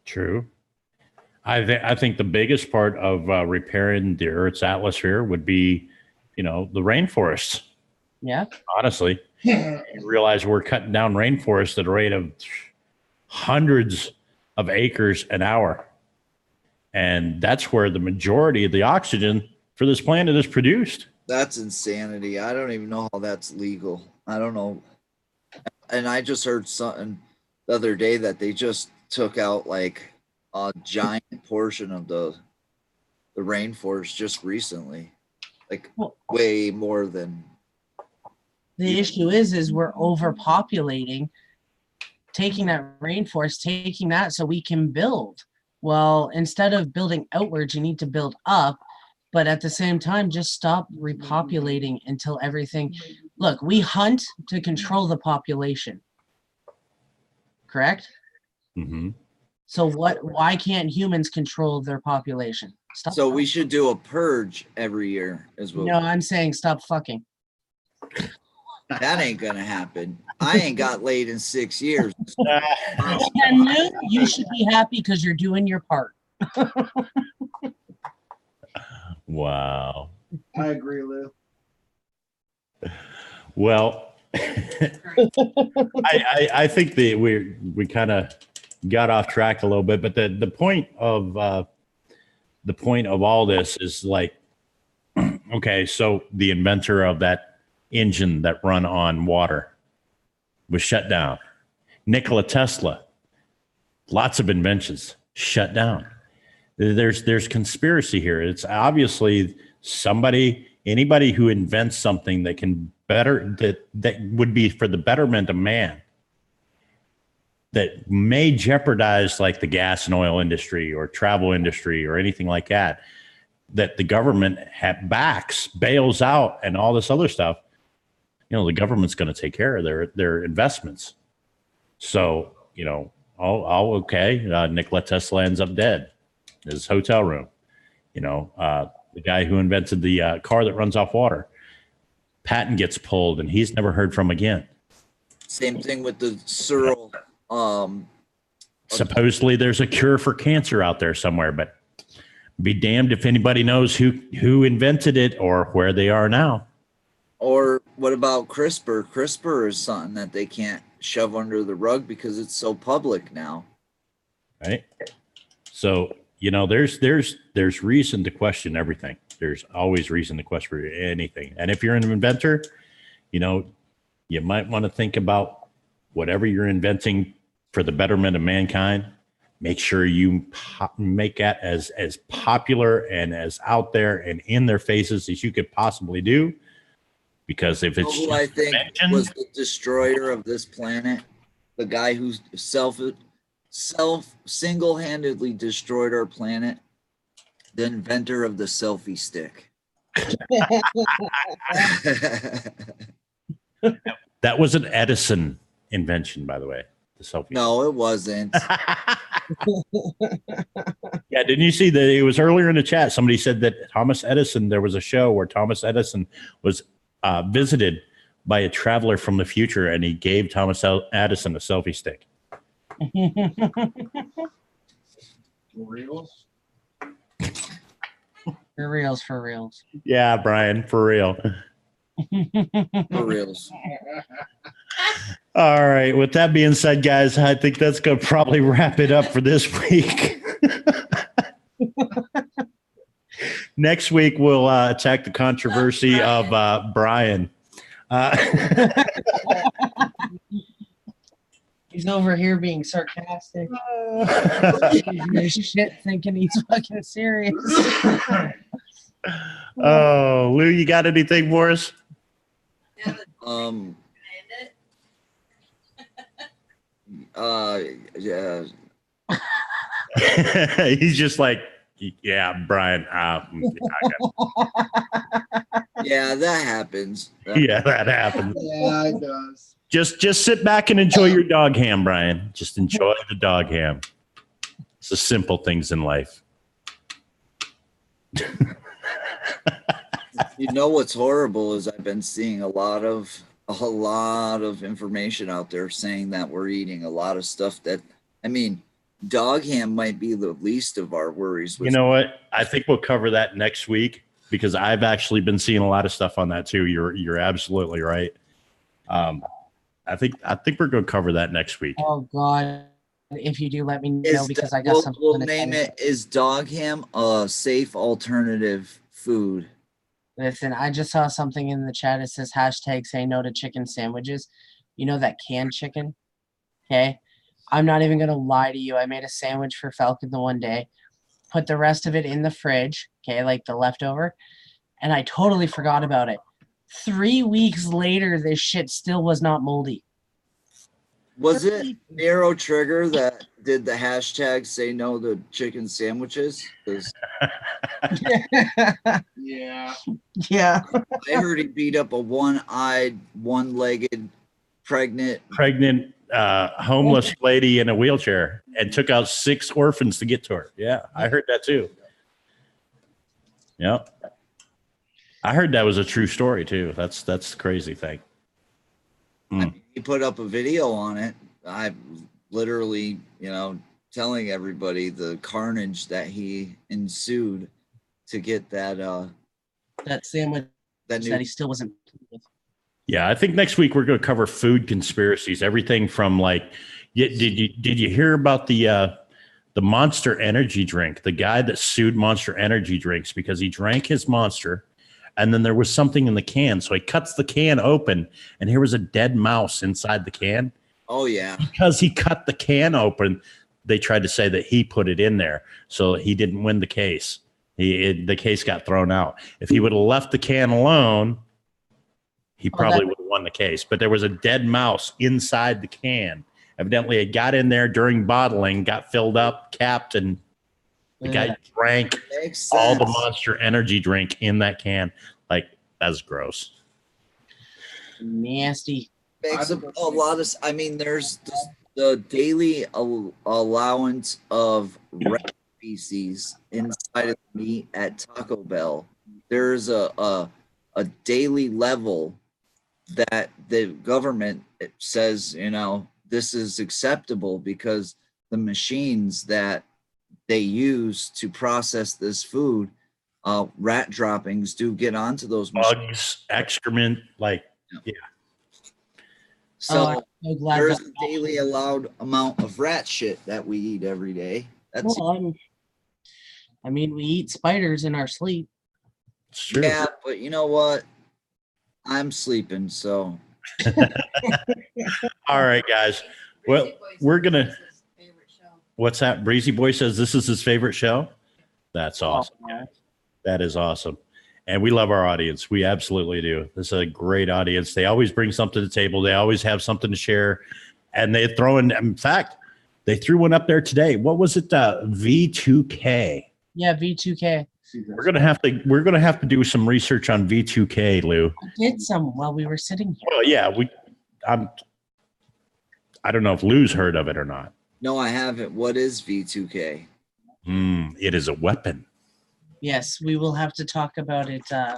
True. I think the biggest part of repairing the Earth's atmosphere would be, the rainforests. Yeah. Honestly, you realize we're cutting down rainforests at a rate of hundreds of acres an hour. And that's where the majority of the oxygen for this planet is produced. that's insanity. I don't even know how that's legal. I don't know. And I just heard something the other day that they just took out like a giant portion of the rainforest just recently, like way more than. The issue is we're overpopulating, taking that rainforest, taking that so we can build. Well, instead of building outwards, you need to build up. But at the same time, just stop repopulating until everything. Look, we hunt to control the population. Correct? Mm-hmm. So why can't humans control their population? Stop. So we should do a purge every year as well. No, I'm saying stop fucking. That ain't gonna happen. I ain't got laid in 6 years. And Lou, you should be happy because you're doing your part. Wow. I agree, Lou. Well, I think that we kind of got off track a little bit, but the point of all this is like, okay, so the inventor of that engine that run on water was shut down. Nikola Tesla, lots of inventions shut down. There's conspiracy here. It's obviously anybody who invents something that can that would be for the betterment of man, that may jeopardize like the gas and oil industry or travel industry or anything like that, that the government backs, bails out, and all this other stuff. You know, the government's going to take care of their investments. So, you know, okay. Nikola Tesla ends up dead in his hotel room. You know, the guy who invented the car that runs off water, patent gets pulled and he's never heard from again. Same thing with the Searle. Supposedly there's a cure for cancer out there somewhere, but be damned if anybody knows who invented it or where they are now. Or what about CRISPR? CRISPR is something that they can't shove under the rug because it's so public now. Right. So, you know, there's reason to question everything. There's always reason to question anything. And if you're an inventor, you know, you might want to think about whatever you're inventing for the betterment of mankind. Make sure you make that as popular and as out there and in their faces as you could possibly do. Because if it's who I think was the destroyer of this planet, the guy who single-handedly destroyed our planet, the inventor of the selfie stick. That was an Edison invention, by the way. The selfie. No, it wasn't. Yeah, didn't you see that? It was earlier in the chat. Somebody said that Thomas Edison. There was a show where Thomas Edison was visited by a traveler from the future, and he gave Thomas Edison a selfie stick. For reals? For reals, for reals. Yeah, Brian, for real. For reals. All right. With that being said, guys, I think that's going to probably wrap it up for this week. Next week, we'll attack the controversy of Brian. He's over here being sarcastic. Shit, thinking he's fucking serious. Oh, Lou, you got anything for us? Yeah. He's just like, yeah, Brian. Yeah, that happens. Yeah, that happens. Yeah, it does. Just sit back and enjoy your dog ham, Brian. Just enjoy the dog ham. It's the simple things in life. You know what's horrible is I've been seeing a lot of information out there saying that we're eating a lot of stuff that, I mean, dog ham might be the least of our worries. You know what? I think we'll cover that next week because I've actually been seeing a lot of stuff on that too. You're absolutely right. I think we're going to cover that next week. Oh God. If you do, let me know because I got something. We'll name it. Is dog ham a safe alternative food? Listen, I just saw something in the chat. It says hashtag say no to chicken sandwiches. You know that canned chicken? Okay. I'm not even going to lie to you. I made a sandwich for Falcon the one day, put the rest of it in the fridge. Okay. Like the leftover. And I totally forgot about it. 3 weeks later, this shit still was not moldy. Was it Nero Trigger that did the hashtag say no to chicken sandwiches? Yeah. Yeah. I heard he beat up a one-eyed, one-legged, pregnant homeless lady in a wheelchair and took out 6 orphans to get to her. Yeah, I heard that too. Yep. I heard that was a true story too. That's the crazy thing. put up a video on it. I literally, telling everybody the carnage that he ensued to get that sandwich that that he still wasn't with. Yeah, I think next week we're going to cover food conspiracies. Everything from did you hear about the Monster Energy drink? The guy that sued Monster Energy drinks because he drank his Monster, and then there was something in the can, so he cuts the can open, and here was a dead mouse inside the can. Oh yeah, because he cut the can open. They tried to say that he put it in there, so he didn't win the case. The case got thrown out. If he would have left the can alone, he probably would have won the case. But there was a dead mouse inside the can. Evidently, it got in there during bottling, got filled up, capped, and the guy drank all the Monster Energy drink in that can. That's gross. Nasty. Makes a lot of. I mean, there's the daily allowance of rat feces inside of the meat at Taco Bell. There's a daily level that the government says, this is acceptable because the machines that they use to process this food, rat droppings do get onto those bugs, excrement, yeah. So there's a daily allowed amount of rat shit that we eat every day. We eat spiders in our sleep. It's true. Yeah, but you know what? I'm sleeping, so. All right, guys. Well, we're gonna. What's that? Breezy Boy says this is his favorite show. That's awesome. Guys. That is awesome. And we love our audience. We absolutely do. This is a great audience. They always bring something to the table. They always have something to share. And they throw in fact, they threw one up there today. What was it? V2K. Yeah, V2K. We're gonna have to do some research on V2K, Lou. I did some while we were sitting here. Well, yeah, I don't know if Lou's heard of it or not. No, I haven't. What is V2K? It is a weapon. Yes, we will have to talk about it. We're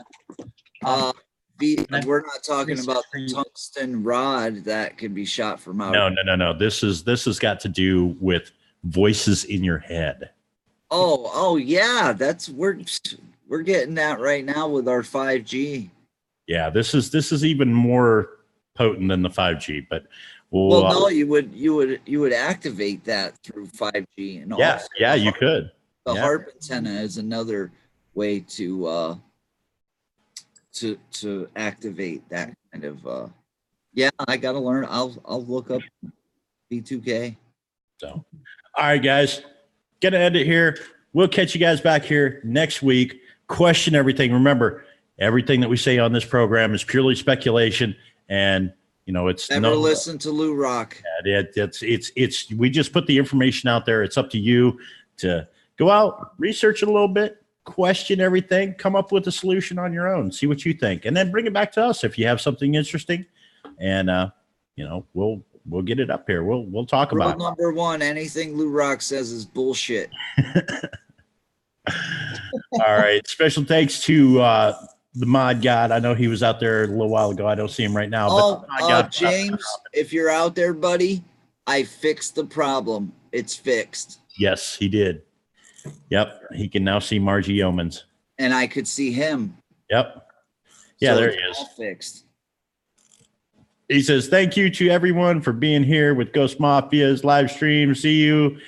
not talking about the tungsten rod that can be shot from out. No. This has got to do with voices in your head. Oh yeah, we're getting that right now with our 5G. Yeah, this is even more potent than the 5G, but no, you would activate that through 5G and yeah, you could. The HARP antenna is another way to activate that kind of I gotta learn. I'll look up V2K. So all right, guys. Gonna end it here. We'll catch you guys back here next week. Question everything. Remember, everything that we say on this program is purely speculation, and it's never listen to Lou Rock. It's we just put the information out there. It's up to you to go out, research it a little bit, question everything, come up with a solution on your own, see what you think, and then bring it back to us if you have something interesting, and we'll get it up here. We'll talk about it. Number one, anything Lou Rock says is bullshit. All right. Special thanks to the mod god. I know he was out there a little while ago. I don't see him right now. But James, if you're out there, buddy, I fixed the problem. It's fixed. Yes, he did. Yep. He can now see Margie Yeomans. And I could see him. Yep. Yeah, so there he is. All fixed. He says, thank you to everyone for being here with Ghost Mafia's live stream. See you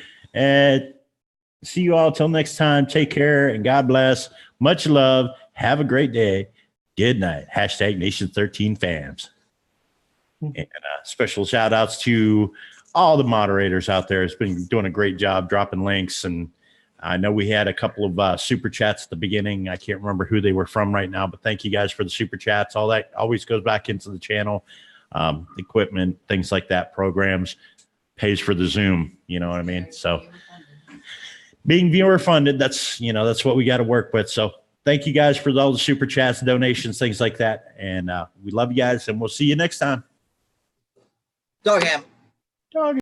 all till next time. Take care and God bless. Much love. Have a great day. Good night. Hashtag Nation 13 fans. And special shout outs to all the moderators out there. It's been doing a great job dropping links. And I know we had a couple of super chats at the beginning. I can't remember who they were from right now, but thank you guys for the super chats. All that always goes back into the channel. Equipment, things like that, programs, pays for the Zoom. You know what I mean? So being viewer funded, that's what we got to work with. So thank you guys for all the super chats, donations, things like that. And we love you guys, and we'll see you next time. Dog ham.